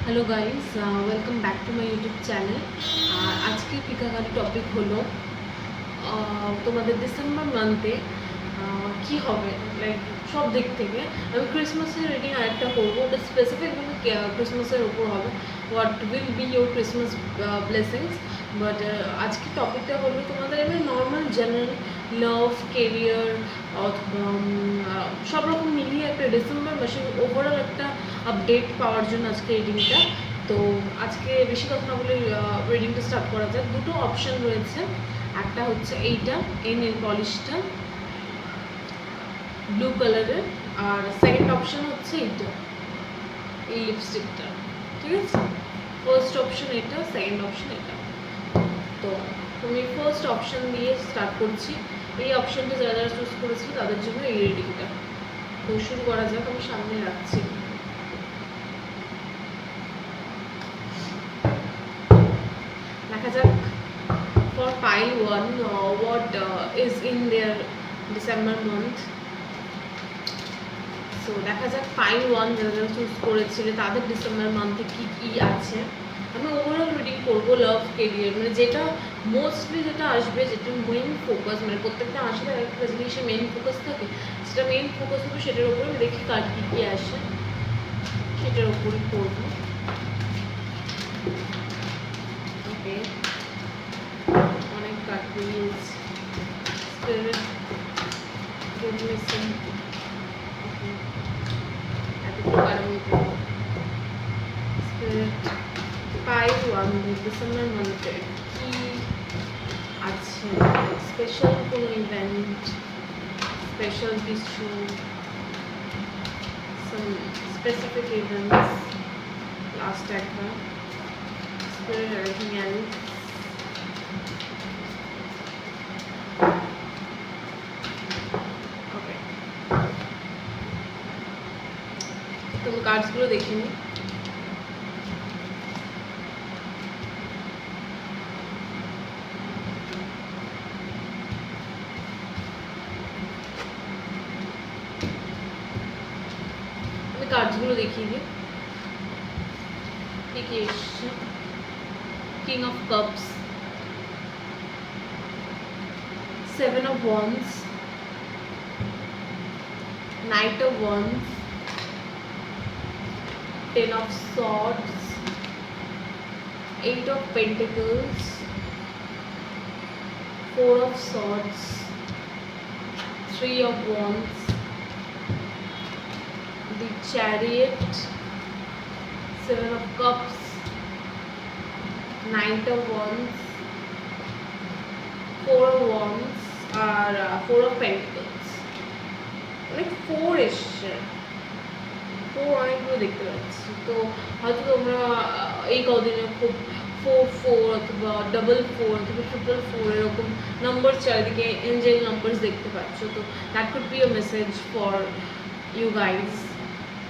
Hello guys, welcome back to my YouTube channel. আর আজকের পিকাগালি টপিক হলো তোমাদের ডিসেম্বর মান্থে কি হবে, লাইক সব দিক থেকে। আমি ক্রিসমাসের রিডিং আরেকটা করবো, ওটা স্পেসিফিকভাবে ক্রিসমাসের উপর হবে, what will be your Christmas blessings. But আজকের টপিকটা হলো তোমাদের এমনি নর্মাল জেনারেল লাভ, কেরিয়ার অথবা সব রকম মিলিয়ে একটা ডিসেম্বর মাসে ওভারঅল একটা আপডেট পাওয়ার জন্য আজকে রিডিংটা। তো আজকে বেশি কথা না বলে রিডিংটা স্টার্ট করা যায়। দুটো অপশন রয়েছে, একটা হচ্ছে এইটা, এই নেল পলিশটা ব্লু কালারের, আর সেকেন্ড অপশন হচ্ছে এইটা, এই লিপস্টিকটা। ঠিক আছে, ফার্স্ট অপশন এটা, সেকেন্ড অপশন এটা। তো তুমি ফার্স্ট অপশন দিয়ে স্টার্ট করছি। এই অপশনটা যারা যারা চুজ করেছিল তাদের জন্য এই রিডিংটা। তো শুরু করা যাক, আমি সামনে রাখছি। দেখা যাক for pile 1 what is in their December month. So দেখা যাক পাইল 1 যারা যারা চুজ করেছিলে তাদের ডিসেম্বর মান্থে কি কি আছে। আমি ওভারঅল রিডিং করবো লাভ, কেরিয়ার, মানে যেটা মোস্টলি যেটা আসবে, যেটা মেইন ফোকাস, মানে প্রত্যেকটা আসলে একটা জিনিসের মেইন ফোকাস থাকে, সেটা মেইন ফোকাস হবে সেটার উপরে। আমি দেখি কার্ড কী কী আসে, সেটার উপরই করবো। ওকে, অনেক কার্ড নিয়েছি। Spirit give me some, okay, এতটুকু কারণ স্পিরিট পাইল 1 ডিসেম্বর মান্থে কি আছে, স্পেশাল কোনো ইভেন্ট, স্পেশাল কিছু, some specific events, last একবার spirit, everything else. Okay, তুমি কার্ডসগুলো দেখে নি। কার্ডসগুলো দেখিয়ে দিই কি কি এসছে। King of cups, 7 of wands, knight of wands, 10 of swords, 8 of pentacles, 4 of swords, 3 of wands, the chariot, 7 of cups, knight of wands, 4 of wands আর 4 of pentacles। অনেক 4 এসছে, 4 অনেকগুলো দেখতে পাচ্ছি। তো হয়তো তোমরা এই কদিনে খুব 4 অথবা 4 অথবা 4 এরকম নাম্বার চারিদিকে এঞ্জেল নাম্বারস দেখতে পাচ্ছ। তো that could be a message for you guys.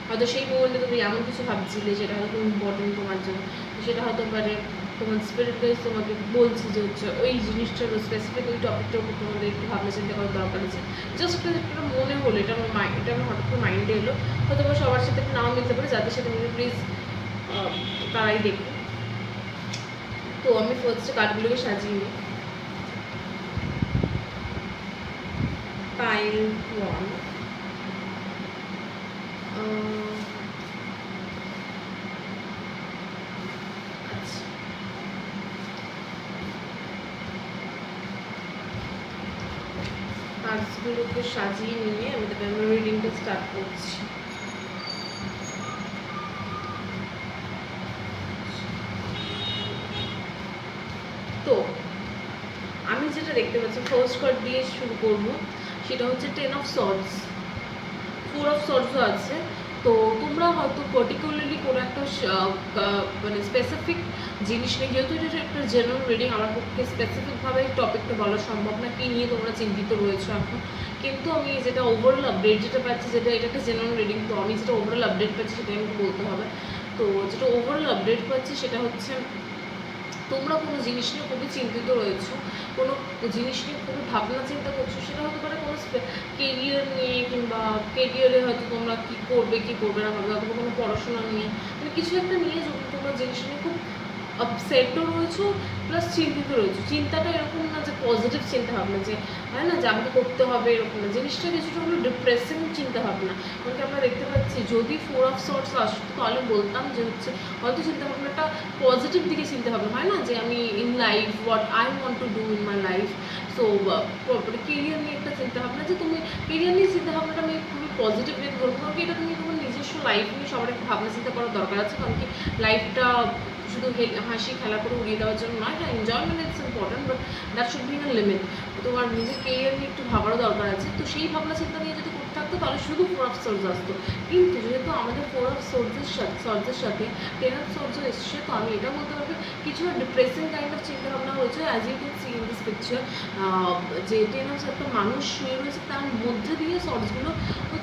হয়তো সেই মোমেন্টে তুমি এমন কিছু ভাবছিলে যেটা হয়তো ইম্পর্টেন্ট তোমার জন্য, সেটা হতে পারে তোমার স্পিরিট গাইজ তোমাকে বলছে যে হচ্ছে ওই জিনিসটার স্পেসিফিক ওই টপিকটার উপর তোমাদের একটু ভাবনা চিন্তা করার দরকার আছে। জাস্ট একটা মনে হলো, এটা আমার এটা আমার হঠাৎ করে মাইন্ডে এলো। হয়তো সবার সাথে নাও মিলতে পারে, যাদের সাথে মিলে প্লিজ তারাই দেখো। তো আমি ফার্স্টে কার্ডগুলোকে সাজিয়ে নিই। পাইল 1, আচ্ছা, কার্ডসগুলোকে সাজিয়ে নিয়ে আমি তবে আমার রিডিংটা স্টার্ট করছি। তো আমি যেটা দেখতে পাচ্ছি, ফার্স্ট কার্ড দিয়ে শুরু করবো, সেটা হচ্ছে 10 of swords, 4 of swordsও আছে। তো তোমরা হয়তো পার্টিকুলারলি কোনো একটা মানে স্পেসিফিক জিনিস নিয়ে, যেহেতু এটা একটা জেনারেল রিডিং, আমার পক্ষে স্পেসিফিকভাবে টপিকটা বলা সম্ভব না কী নিয়ে তোমরা চিন্তিত রয়েছো এখন। কিন্তু আমি যেটা ওভারঅল আপডেট যেটা পাচ্ছি, যেটা এটা একটা জেনারেল রিডিং, তো আমি যেটা ওভারঅল আপডেট পাচ্ছি সেটাই আমাকে বলতে হবে। তো যেটা ওভারঅল আপডেট পাচ্ছি সেটা হচ্ছে তোমরা কোনো জিনিস নিয়ে খুবই চিন্তিত রয়েছো, কোনো জিনিস নিয়ে খুবই ভাবনা চিন্তা করছো, সেটা হতে পারে কোনো কেরিয়ার নিয়ে, কিংবা কেরিয়ারে হয়তো তোমরা কী করবে না ভাববে, অথবা কোনো পড়াশোনা নিয়ে, মানে কিছু একটা নিয়ে তোমরা জিনিস নিয়ে খুব আপসেটও রয়েছো, প্লাস চিন্তিত রয়েছো। চিন্তাটা এরকম না যে পজিটিভ চিন্তা ভাবনা, যে হয় না যে আমাকে করতে হবে, এরকম না। জিনিসটা কিছুটা হলো ডিপ্রেসিং চিন্তা ভাবনা। কারণ আমরা দেখতে পাচ্ছি যদি 4 অফ সোর্স আসতো তাহলে বলতাম যে হচ্ছে হয়তো চিন্তা ভাবনাটা পজিটিভ দিকে চিন্তা ভাবনা, হয় না যে আমি in life what I want to do in my life. So career নিয়ে একটা চিন্তা ভাবনা, যে তুমি কেরিয়ার নিয়ে চিন্তা ভাবনাটা আমি খুবই পজিটিভ ওয়ে করবো, কারণ কি এটা তুমি তোমার নিজস্ব লাইফ নিয়ে সবার একটা ভাবনা চিন্তা করার দরকার আছে। কারণ কি লাইফটা শুধু হাসি খেলা করে উড়িয়ে দেওয়ার জন্য নয়, এটা enjoyment it's important, but that should be in a limit. তোমার নিজের কেরিয়ার নিয়ে একটু ভাবারও দরকার আছে। তো সেই ভাবনা চিন্তা নিয়ে যদি করতে থাকতো তাহলে শুধু 4 অফ সোর্স আসতো, কিন্তু যেহেতু আমাদের 4 অফ সোর্সের সাথে 10 অফ সোর্সও এসছে, তো আমি এটা বলতে পারবো কিছু ডিপ্রেসিং কাইন্ড অফ চিন্তা ভাবনা হয়েছে। As you can see in this picture, যে 10 অফ একটা মানুষ শুয়ে রয়েছে, তার মধ্যে দিয়ে সোর্সগুলো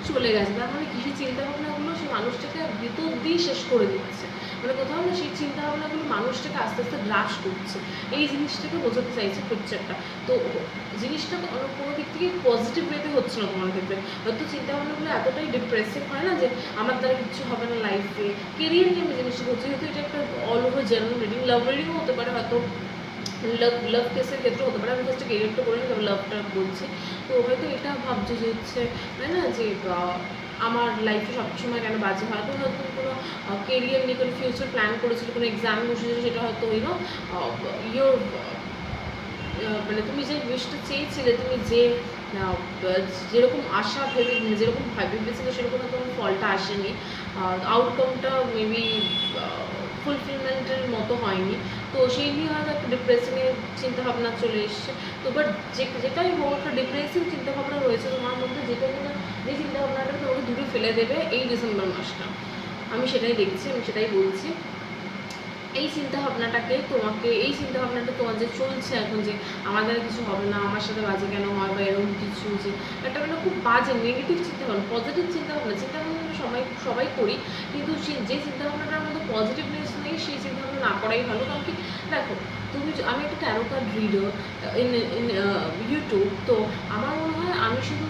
চলে গেছে। তার মানে কিছু চিন্তা ভাবনাগুলো সেই মানুষটাকে ভিতর দিয়ে শেষ করে দিচ্ছে, মানে কোথাও না সেই চিন্তা ভাবনাগুলো মানুষটাকে আস্তে আস্তে গ্রাস করছে। এই জিনিসটাকে বোঝাতে চাইছে পিকচারটা। তো জিনিসটা কোনো দিক থেকে পজিটিভ ওয়েতে হচ্ছে না তোমার ক্ষেত্রে। হয়তো চিন্তা ভাবনাগুলো এতটাই ডিপ্রেসিভ, হয় না যে আমার দ্বারা কিছু হবে না লাইফে, কেরিয়ার নিয়ে আমি জিনিসটা বলছি। যেহেতু এটা একটা অল ওভার জেনারেল রিডিং, লাভ রিডিংও হতে পারে, হয়তো লাভ কেসের ক্ষেত্রে হতে পারে। আমি ফার্স্টে কেরিয়ারটা করে নিই, তবে লাভটা বলছি। তো হয়তো এটা ভাবছে যে হচ্ছে, হয় না যে আমার লাইফে সবসময় কেন বাজে হয়। তো হয়তো কোনো কেরিয়ার নিয়ে কোনো ফিউচার প্ল্যান করেছিল, কোনো এক্সাম বসেছিল, সেটা হয়তো ইয়োর মানে তুমি যে উইশটা চেয়েছিলে, তুমি যেরকম আশা ভেবে, যেরকম ভেবেছিলে, সেরকম হয়তো ফলটা আসেনি, আউটকামটা মেবি ফুলফিলমেন্টের মতো হয়নি। তো সেই নিয়ে হয়তো একটা ডিপ্রেশনের চিন্তাভাবনা চলে এসছে। তো বাট যেটাই হোক, একটা ডিপ্রেসিভ চিন্তাভাবনা রয়েছে তোমার মধ্যে, যেটা কিনা যে চিন্তাভাবনাটা তোমাকে দূরে ফেলে দেবে এই ডিসেম্বর মাসটা। আমি সেটাই দেখছি, আমি সেটাই বলছি। এই চিন্তাভাবনাটা তোমার যে চলছে এখন, যে আমার দ্বারা কিছু হবে না, আমার সাথে বাজে কেন হয়, বা এরকম কিছু, যে একটা মানে খুব বাজে নেগেটিভ চিন্তাভাবনা। পজিটিভ চিন্তাভাবনা সবাই করি, কিন্তু যে চিন্তাভাবনাটার মধ্যে পজিটিভনেস নেই, সেই চিন্তাভাবনা না করাই ভালো। কারণ কি দেখো, আমি একটা taro card reader in YouTube. তো আমার মনে হয় আমি শুধু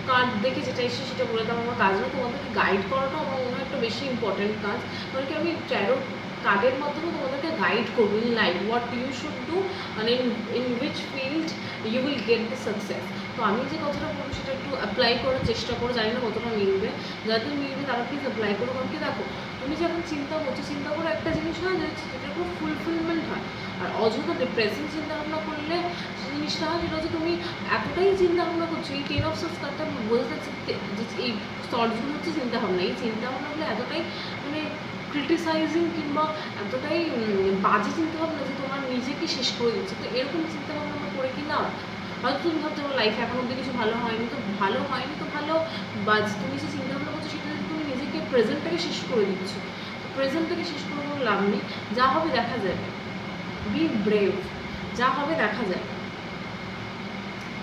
কার্ড দেখে যেটা এসে সেটা বলে দেওয়া আমার কাজ না, তোমাদেরকে গাইড করাটাও আমার মনে হয় একটা বেশি ইম্পর্টেন্ট কাজ। কারণ কি আমি ট্যারো কার্ডের মাধ্যমে তোমাদেরকে গাইড করবো in life, what you should do, মানে in which field you will get the success. তো আমি যে কথাটা বলবো সেটা একটু অ্যাপ্লাই করার চেষ্টা করো, জানি না কতটা মিলবে। যাদের মিলবে তারা প্লিজ অ্যাপ্লাই করো। কারণ কি দেখো, তুমি যখন চিন্তা করো একটা জিনিস হয় যে যেটা পুরো ফুলফিলমেন্ট হয়। আর অযথা ডিপ্রেসিং চিন্তাভাবনা করলে জিনিসটা হয়, সেটা হচ্ছে তুমি এতটাই চিন্তাভাবনা করছো। এই 10 অফ সোর্স কার্ডটা বোঝা যাচ্ছে যে এই থটসগুলো হচ্ছে চিন্তাভাবনা। এই চিন্তাভাবনাগুলো এতটাই মানে ক্রিটিসাইজিং, কিংবা এতটাই বাজে চিন্তাভাবনা যে তোমার নিজেকে শেষ করে দিচ্ছে। তো এরকম চিন্তাভাবনা আমরা করে কি লাভ? হয়তো তুমি ভাবছো আমার লাইফে এখন অব্দি কিছু ভালো হয়নি, তো ভালো, বা তুমি যে চিন্তাভাবনা করছো সেটা যদি তুমি নিজেকে প্রেজেন্টটাকে শেষ করে দিচ্ছ, প্রেজেন্টটাকে শেষ করে কোনো লাভ নেই। যা হবে দেখা যাবে, বি ব্রেভ, যা হবে দেখা যাবে।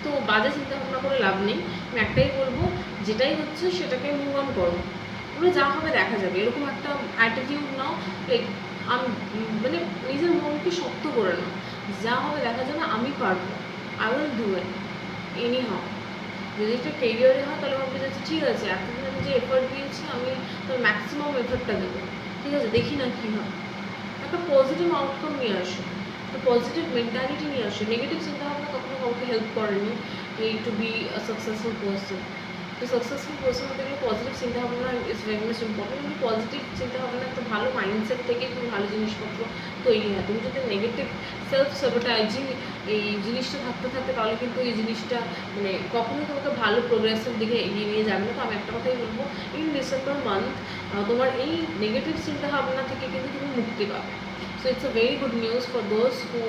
তো বাজে চিন্তাভাবনা করে লাভ নেই। আমি একটাই বলবো, যেটাই হচ্ছে সেটাকে মুভ অন করো, যা হবে দেখা যাবে, এরকম একটা অ্যাটিটিউড নাও। লাইক মানে নিজের মনকে শক্ত করে নাও, যা হবে দেখা যাবে, আমি পারবো, I will do it any how. যদি এটা কেরিয়ারে হয় তাহলে ভাবতে যাচ্ছে ঠিক আছে, এতদিন আমি যে এফার্ট দিয়েছি, আমি তো ম্যাক্সিমাম এফার্টটা দেবো, ঠিক আছে, দেখি না কী হয়। একটা পজিটিভ আউটকাম নিয়ে আসো, একটা পজিটিভ মেন্টালিটি নিয়ে আসো। নেগেটিভ চিন্তাভাবনা কখনো কাউকে হেল্প করেনি এই to be a successful person. তো সাকসেসফুল পার্সন হতে গেলে পজিটিভ চিন্তাভাবনা ইজ ভেরি মাচ ইম্পর্টেন্ট। কিন্তু পজিটিভ চিন্তাভাবনা একটা ভালো মাইন্ডসেট থেকে তুমি ভালো জিনিসপত্র তৈরি হয়। তুমি যদি নেগেটিভ সেলফ সাবোটাইজিং এই জিনিসটা থাকতে তাহলে কিন্তু এই জিনিসটা মানে কখনোই তোমাকে ভালো প্রোগ্রেসের দিকে এগিয়ে নিয়ে যাবে না। তো আমি একটা কথাই বলবো, ইন ডিসেম্বর মান্থ তোমার এই নেগেটিভ চিন্তাভাবনা থেকে কিন্তু তুমি মুক্তি পাবে। So it's a very good news for those who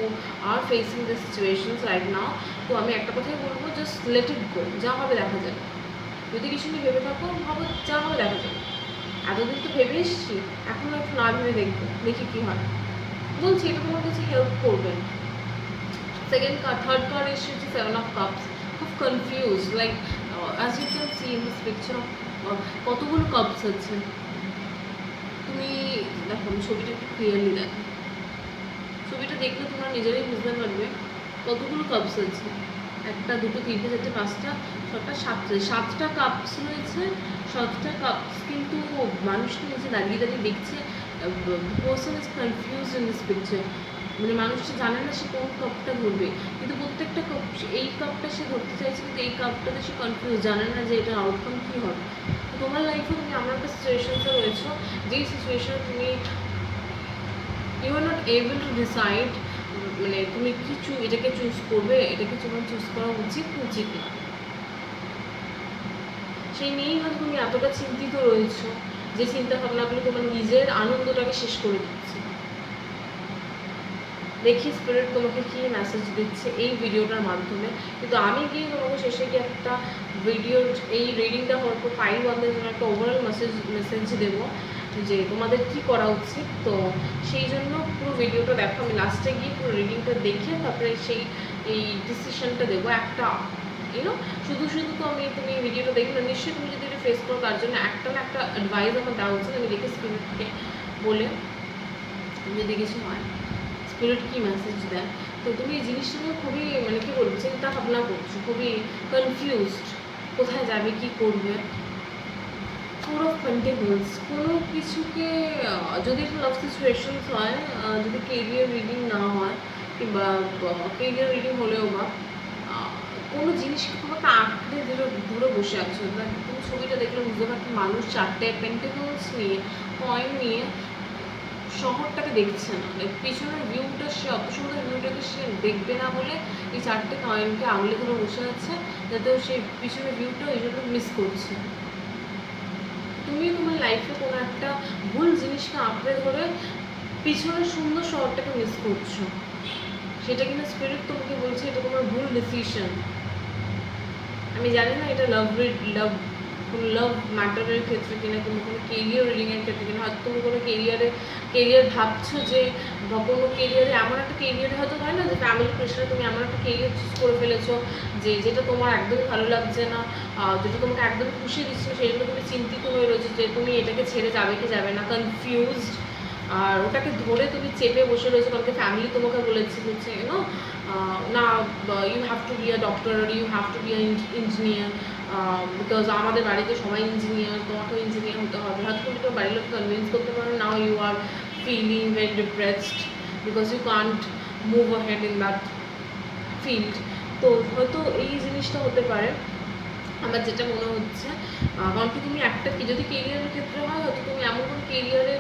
are facing the situations right now. তো আমি একটা কথাই বলবো, জাস্ট লেট ইট গো, যা হবে দেখা যাবে। যদি কিছু নিয়ে ভেবে থাকো, ভাবো যা হবে দেখা যাবে। এতদিন তো ভেবে এসেছি, এখন একটু না ভেবে দেখি কী হয়। বলছি এটা তোমার কাছে হেল্প করবে। থার্ড কার্ড এসে হচ্ছে 7 অফ কাপস। খুব confuse, like as you can see in this picture কতগুলো কাপস আছে। তুমি দেখো, আমি ছবিটা একটু ক্লিয়ারলি দেখো। ছবিটা দেখলে তোমরা নিজেরাই বুঝতে পারবে কতগুলো কাপস আছে। 1 2 3 4 5টা 6টা 7টা কাপস রয়েছে। 7টা কাপস কিন্তু মানুষটা নিচে দাঁড়িয়ে দাঁড়িয়ে দেখছে। Person is confuse in this picture, মানে মানুষটা জানে না সে কোন কাপটা ধরবে, কিন্তু প্রত্যেকটা কাপ, এই কাপটা সে ধরতে চাইছে কিন্তু এই কাপটাতে সে কনফিউজ, জানে না যে এটার আউটকাম কী হবে। তোমার লাইফে তুমি এমন একটা সিচুয়েশনসে রয়েছো যেই সিচুয়েশনে তুমি you are not able to decide, মানে তুমি কিছু এটাকে চুজ করবে, এটাকে তোমার চুজ করা উচিত না, সেই নিয়েই হয়তো তুমি এতটা চিন্তিত রয়েছো যে চিন্তা ভাবনাগুলো তোমার নিজের আনন্দটাকে শেষ করে দিচ্ছে। দেখি স্পিরিট তোমাকে কী মেসেজ দিচ্ছে এই ভিডিওটার মাধ্যমে। কিন্তু আমি গিয়ে তোমাকে শেষে গিয়ে একটা ভিডিওর এই রিডিংটা হওয়ার পর 5 ওয়ানদের জন্য একটা ওভারঅল মেসেজ দেবো যে তোমাদের কি করা উচিত। তো সেই জন্য পুরো ভিডিওটা দেখো, আমি লাস্টে গিয়ে পুরো রিডিংটা দেখে তারপরে এই ডিসিশনটা দেবো একটা, ইউনো। শুধু তো তুমি ভিডিওটা দেখবে না, নিশ্চয়ই তুমি যদি এটা ফেস করো তার জন্য একটা না একটা অ্যাডভাইস আমার দেওয়া উচিত। আমি দেখি স্পিরিটকে বলে যদি কিছু হয় স্পিরিট কী মেসেজ দেয়। তো তুমি এই জিনিসটা নিয়ে খুবই, মানে কী বলবো, চিন্তা ভাবনা করছো, খুবই কনফিউজড, কোথায় যাবে, কি করবে। 4 অফ পেন্টিকলস, কোনো কিছুকে যদি একটা লাভ সিচুয়েশনস হয়, যদি কেরিয়ার রিডিং না হয় কিংবা কেরিয়ার রিডিং হলেও বা কোনো জিনিসকে খুব একটা আঁকড়ে ধরে বসে আছো। তুমি ছবিটা দেখলে বুঝতে পারছো মানুষ 4টে পেন্টিকলস নিয়ে, কয়েন নিয়ে শহরটাকে দেখছে না, পিছনের ভিউটা, সে অত সুন্দর ভিউটাকে সে দেখবে না বলে এই 4টে কয়েনকে আঙুলে ধরে বসে আছে, যাতে সেই পিছনের ভিউটা এই জন্য মিস করছে। তুমি তোমার লাইফে কোনো একটা ভুল জিনিসকে আঁকড়ে ধরে পিছনের সুন্দর শহরটাকে মিস করছো, সেটা কিনা স্পিরিট তোমাকে বলছে এটা তোমার ভুল ডিসিশন। আমি জানি না এটা লাভ ম্যাটারের ক্ষেত্রে কিনা, কিংবা কোনো কেরিয়ার রিডিংয়ের ক্ষেত্রে কিনা। হয়তো তুমি কোনো কেরিয়ার ভাবছো যে, বা কোনো কেরিয়ারে এমন একটা কেরিয়ারে হয়তো হয় না যে ফ্যামিলি প্রেশারে তুমি এমন একটা কেরিয়ার চুজ করে ফেলেছো যেটা তোমার একদমই ভালো লাগছে না, যেটা তোমাকে একদমই খুশি দিচ্ছে না, সেই জন্য তুমি চিন্তিত হয়ে রয়েছো যে তুমি এটাকে ছেড়ে যাবে কি যাবে না, কনফিউজড। আর ওটাকে ধরে তুমি চেপে বসে রয়েছো, কারণ ফ্যামিলি তোমাকে বলেছে হচ্ছে না, you have to be a doctor, you have to be a engineer, because আমাদের বাড়িতে সবাই ইঞ্জিনিয়ার, তোমাকেও ইঞ্জিনিয়ার হতে হবে। হয়তো তুমি তোমার বাড়ির লোককে কনভিন্স করতে পারো, now you are feeling very depressed because you can't move ahead in that field. তো হয়তো এই জিনিসটা হতে পারে আমার যেটা মনে হচ্ছে। কারণ কি তুমি একটা যদি কেরিয়ারের ক্ষেত্রে হয়, হয়তো তুমি এমন কোনো কেরিয়ারে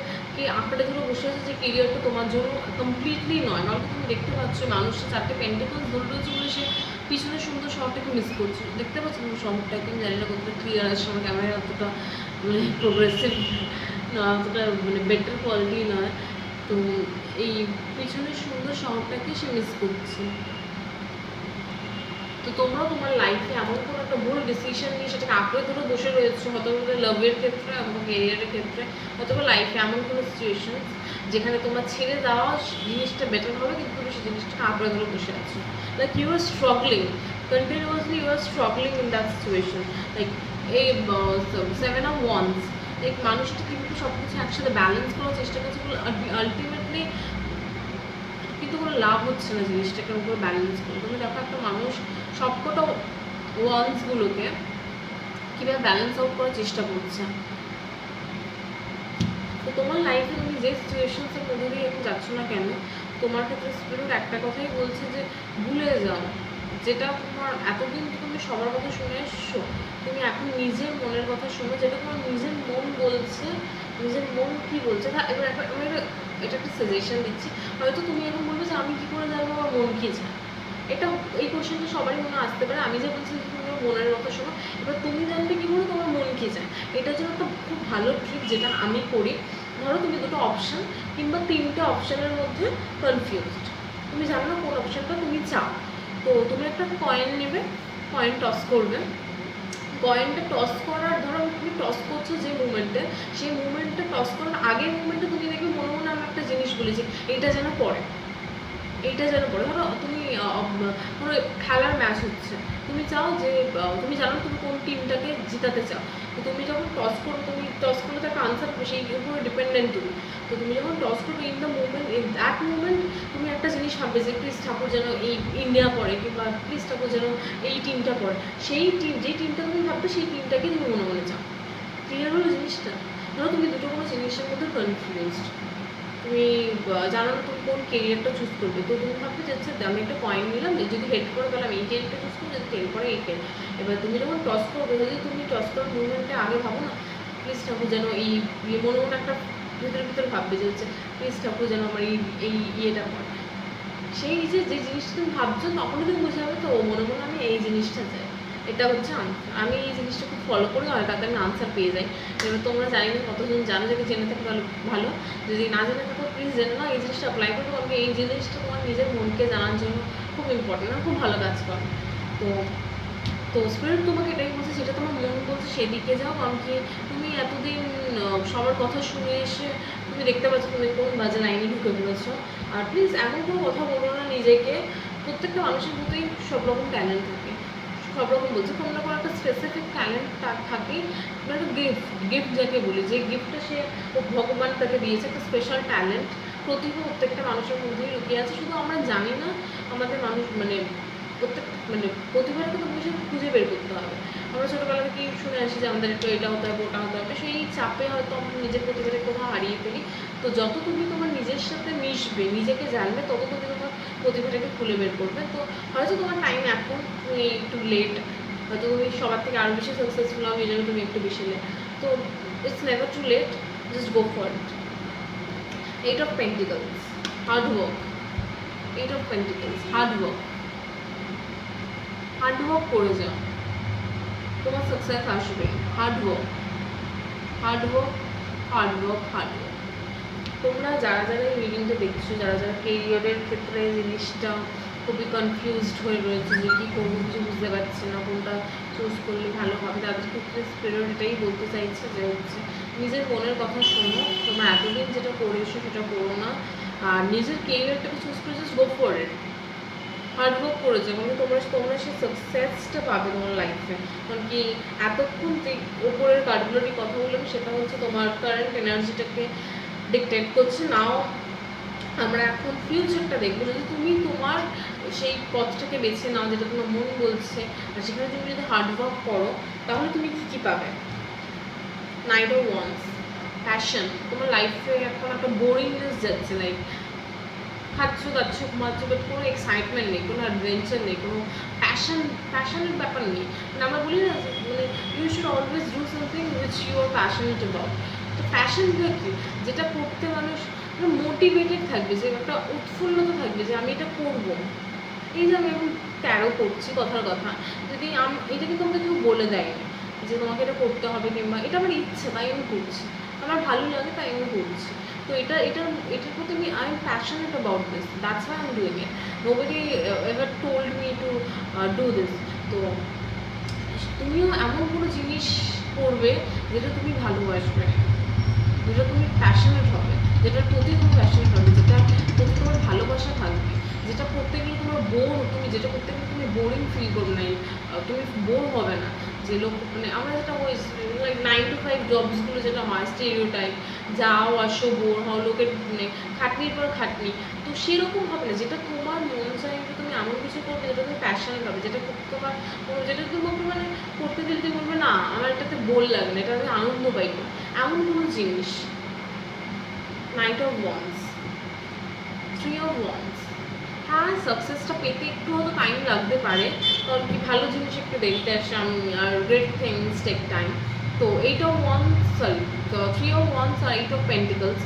আঁকড়ে ধরে বসে আছো যে কেরিয়ারটা তোমার জন্য কমপ্লিটলি নয়। কারণ তুমি দেখতে পাচ্ছ মানুষের 4টে পেন্টিকলস ধরে রয়েছে বলে সে পিছনে সুন্দর শহরটাকে মিস করছে। দেখতে পাচ্ছ তুমি শহরটাকে, আমি জানি না কতটা ক্লিয়ার আসছে আমার ক্যামেরায়, অতটা মানে প্রোগ্রেসিভ না, অতটা মানে বেটার কোয়ালিটি নয়। তো এই পিছনের সুন্দর শহরটাকে সে মিস করছে। তো তোমরা তোমার লাইফে এমন কোনো একটা ভুল ডিসিশন নিয়ে সেটাকে আঁকড়ে ধরে বসে রয়েছো, হয়তো লাভের ক্ষেত্রে অথবা কেরিয়ারের ক্ষেত্রে, অথবা লাইফে এমন কোনো সিচুয়েশন যেখানে তোমার ছেড়ে দেওয়া জিনিসটা বেটার হবে, কিন্তু তুমি সেই জিনিসটাকে আঁকড়ে ধরে বসে আছো। Like you are struggling continuously, you are struggling in that situation. Like এই 7 অফ ওয়ান্স, লাইক মানুষটা কিন্তু সব কিছু একসাথে ব্যালেন্স করার চেষ্টা করছে, আলটিমেটলি কিন্তু কোনো লাভ হচ্ছে না জিনিসটাকে উপর ব্যালেন্স করে। তুমি দেখো একটা মানুষ সবকটা ওয়ান্সগুলোকে কীভাবে ব্যালেন্স আউট করার চেষ্টা করছে। তো তোমার লাইফে তুমি যে সিচুয়েশনসের মধ্যে দিয়ে এখন যাচ্ছ না কেন, তোমার ক্ষেত্রে স্পিরিট একটা কথাই বলছে যে ভুলে যাও যেটা তোমার এতদিন তুমি সবার কথা শুনে এসছো। তুমি এখন নিজের মনের কথা শোনো, যেটা তোমার নিজের মন বলছে, নিজের মন কী বলছে। এবার আমি এটা একটা সাজেশন দিচ্ছি। হয়তো তুমি এখন বলবে যে আমি কী করে জানবো আমার মন কী চায়। এই কোশ্চেনটা সবারই মনে আসতে পারে। আমি যে বলছি তোমার মনের কথা শোনো, এবার তুমি জানবে কী করে তোমার মন কী চায়। এটার জন্য একটা খুব ভালো ট্রিক যেটা আমি করি, ধরো তুমি দুটো অপশান কিংবা 3টে অপশানের মধ্যে কনফিউজড, তুমি জানো না কোন অপশানটা তুমি চাও। তো তুমি একটা কয়েন নেবে, কয়েন টস করবে, কয়েনটা টস করার, ধরো তুমি টস করছো যে মুভমেন্টে, সেই মুভমেন্টটা টস করার আগের মুভমেন্টে তুমি দেখবে মনে মনে আমি একটা জিনিস বলেছি, এইটা যেন পড়ে, এইটা যেন পড়ে। ধরো তুমি কোনো খেলার ম্যাচ হচ্ছে, তুমি চাও যে তুমি জানো তুমি কোন টিমটাকে জিতাতে চাও, তো তুমি যখন টস করো, তুমি টস করলে তো একটা আনসার হবে, সেই উপরে ডিপেন্ডেন্ট তুমি। তো তুমি যখন টস করবে, in the movement, in that movement তুমি একটা জিনিস ভাববে যে প্লিজ ঠাকুর যেন এই ইন্ডিয়া পড়ে, কিংবা প্লিজ ঠাকুর যেন এই টিমটা পড়ে। সেই টিম, যেই টিমটা তুমি ভাববে সেই টিমটাকে তুমি মনে মনে চাও। ক্লিয়ার হলো জিনিসটা? ধরো তুমি দুটো কোনো জিনিসের মধ্যে কনফিউজড, তুমি জানো না তুমি কোন কেরিয়ারটা চুজ করবে। তো তুমি ভাববে যে আচ্ছা আমি একটা পয়েন্ট নিলাম, যদি হেড করো তাহলে আমি এই কেরিয়ারটা চুজ করবো, যদি টেল করে এই কেরিয়ার। এবার তুমি যখন টস করবে, যদি তুমি টস করার মুভমেন্টে আগে ভাবো না প্লিজ ঠাকুর যেন এই মনে মনে একটা ভিতরে ভিতরে ভাববে যে হচ্ছে প্লিজ ঠাকুর যেন আমার এই ইয়েটা পড়ে। সেই যে জিনিসটা তুমি ভাবছো তখনই তুমি বুঝে যাবে তো মনে মনে আমি এই জিনিসটা চাই। এটা হচ্ছে আনসার। আমি এই জিনিসটা খুব ফলো করি, আর তাতে আমি আনসার পেয়ে যাই। এবার তোমরা জানি না কতজন জানো, যদি জেনে থাকো ভালো ভালো, যদি না জেনে থাকো প্লিজ জেনে নাও, এই জিনিসটা অ্যাপ্লাই করবো। কারণ এই জিনিসটা তোমার নিজের মনকে জানার জন্য খুব ইম্পর্টেন্ট, আর খুব ভালো কাজ করে। তো তো স্পিরিট তোমাকে এটাই বলছে, সেটা তোমার মন বলছে সেদিকে যাও। কারণ কি তুমি এতদিন সবার কথা শুনে এসে তুমি দেখতে পাচ্ছ তুমি কোন বাজে লাইনে ঢুকে পড়েছো। আর প্লিজ এমন কোনো কথা বলো না নিজেকে। প্রত্যেকটা মানুষের মধ্যেই সব রকম ট্যালেন্ট থাকে, সব রকম বলছে তোমরা কোনো একটা স্পেসিফিক ট্যালেন্ট তার থাকে, একটা গিফট, গিফট যাকে বলি, যে গিফটটা সে ভগবান তাকে দিয়েছে, একটা স্পেশাল ট্যালেন্ট, প্রতিভা প্রত্যেকটা মানুষের মধ্যেই লুকিয়ে আছে, শুধু আমরা জানি না। আমাদের মানুষ মানে প্রত্যেক মানে প্রতিভাটাকে তোমাকে খুঁজে বের করতে হবে। আমরা ছোটোবেলা থেকেই শুনে আসি যে আমাদের একটু এটা হতে হবে, ওটা হতে হবে, সেই চাপে হয়তো আমরা নিজের প্রতিভাটাকে কোথাও হারিয়ে ফেলি। তো যত তুমি তোমার নিজের সাথে মিশবে, নিজেকে জানবে, তত তুমি তোমার প্রতিভাটাকে খুলে বের করবে। তো হয়তো তোমার টাইম এখন তুমি একটু লেট, হয়তো তুমি সবার থেকে আরও বেশি সাকসেসফুল হবে, এই জন্য তুমি একটু বেশি লেট। তো it's never too late, just go for it. 8 of Pentacles, hard work. 8 of Pentacles, hard work. Hard work করে যাও, তোমার সাকসেস আসবে। Hard work, hard work, hard work, hard work. তোমরা যারা যারা এই রিডিংটা দেখছো, যারা যারা কেরিয়ারের ক্ষেত্রে জিনিসটা খুবই কনফিউজড হয়ে রয়েছে, যে কী করবো কিছু বুঝতে পারছি না, কোনটা চুজ করলে ভালো হবে, তাদের ক্ষেত্রে স্পিরিট এটাই বলতে চাইছে যে হচ্ছে নিজের মনের কথা শোনো। তোমরা এতদিন যেটা করে এসো সেটা করো না, আর নিজের কেরিয়ারটাকে চুজ করে just go for it. Hard work করেছে মানে তোমরা সেই সাকসেসটা পাবে তোমার লাইফে। কারণ কি এতক্ষণ যে ওপরের কার্ডগুলোর কথা বললাম, সেটা হচ্ছে তোমার কারেন্ট এনার্জিটাকে ডিকটেট করছে। নাও আমরা এখন ফিউচারটা দেখবো, যদি তুমি তোমার সেই পথটাকে বেছে নাও যেটা তোমার মন বলছে, আর সেখানে তুমি যদি হার্ড ওয়ার্ক করো, তাহলে তুমি কী পাবে। Night of once, passion. তোমার লাইফে এখন একটা বোরিংনেস যাচ্ছে, লাইফ খাচ্ছ দাচ্ছ ঘুমাচ্ছ, বাট কোনো এক্সাইটমেন্ট নেই, কোনো অ্যাডভেঞ্চার নেই, কোনো প্যাশনের ব্যাপার নেই। মানে আমরা বলি না মানে you should always do something which you are passionate about. তো প্যাশনটা কি, যেটা করতে মানুষ মোটিভেটেড থাকবে, যে একটা উৎফুল্লতা থাকবে যে আমি এটা করবো। এই যে আমি এখন ট্যারো করছি, কথার কথা, যদি এটা কিন্তু আমাকে কেউ বলে দেয়নি যে তোমাকে এটা করতে হবে, কিংবা এটা আমার ইচ্ছে তাই আমি করছি, আমার ভালো লাগে তাই আমি করছি। তো এটার প্রতি I am passionate about this, that's why I am doing it. Nobody ever told me to do this. তো তুমিও এমন কোনো জিনিস করবে যেটা তুমি ভালোবাসবে, যেটা তুমি প্যাশনেট হবে, যেটার প্রতি তুমি প্যাশনেট হবে, যেটা প্রতি তোমার ভালোবাসা থাকবে, যেটা করতে গেলে তোমার তুমি যেটা করতে গেলে তুমি বোরিং ফিল করবে না, তুমি বোর হবে না। যে লোক মানে আমরা যেটা ওই লাইক 9 to 5 জবসগুলো যেটা হয় স্টেরিওটাইপ, যাও আসো বোর হও, লোকের মানে খাটনির পর খাটনি, তো সেরকম হবে না। যেটা তোমার মন চাইবে তুমি এমন কিছু করবে যেটা তুমি প্যাশনেট হবে, যেটা তোমার যেটা তোমাকে মানে করতে দিলে তুমি বলবে না আমার এটাতে বোর লাগে না, এটা আমি আনন্দ পাই না, এমন কোনো জিনিস। Night of once, 3 of Wands। হ্যাঁ, সাকসেসটা পেতে একটু হয়তো টাইম লাগতে পারে, কারণ কি ভালো জিনিস একটু দেরিতে আসে, আর গ্রেট থিংস টেক টাইম। তো 8 of Wands, sorry 3 of Wands আর 8 of Pentacles,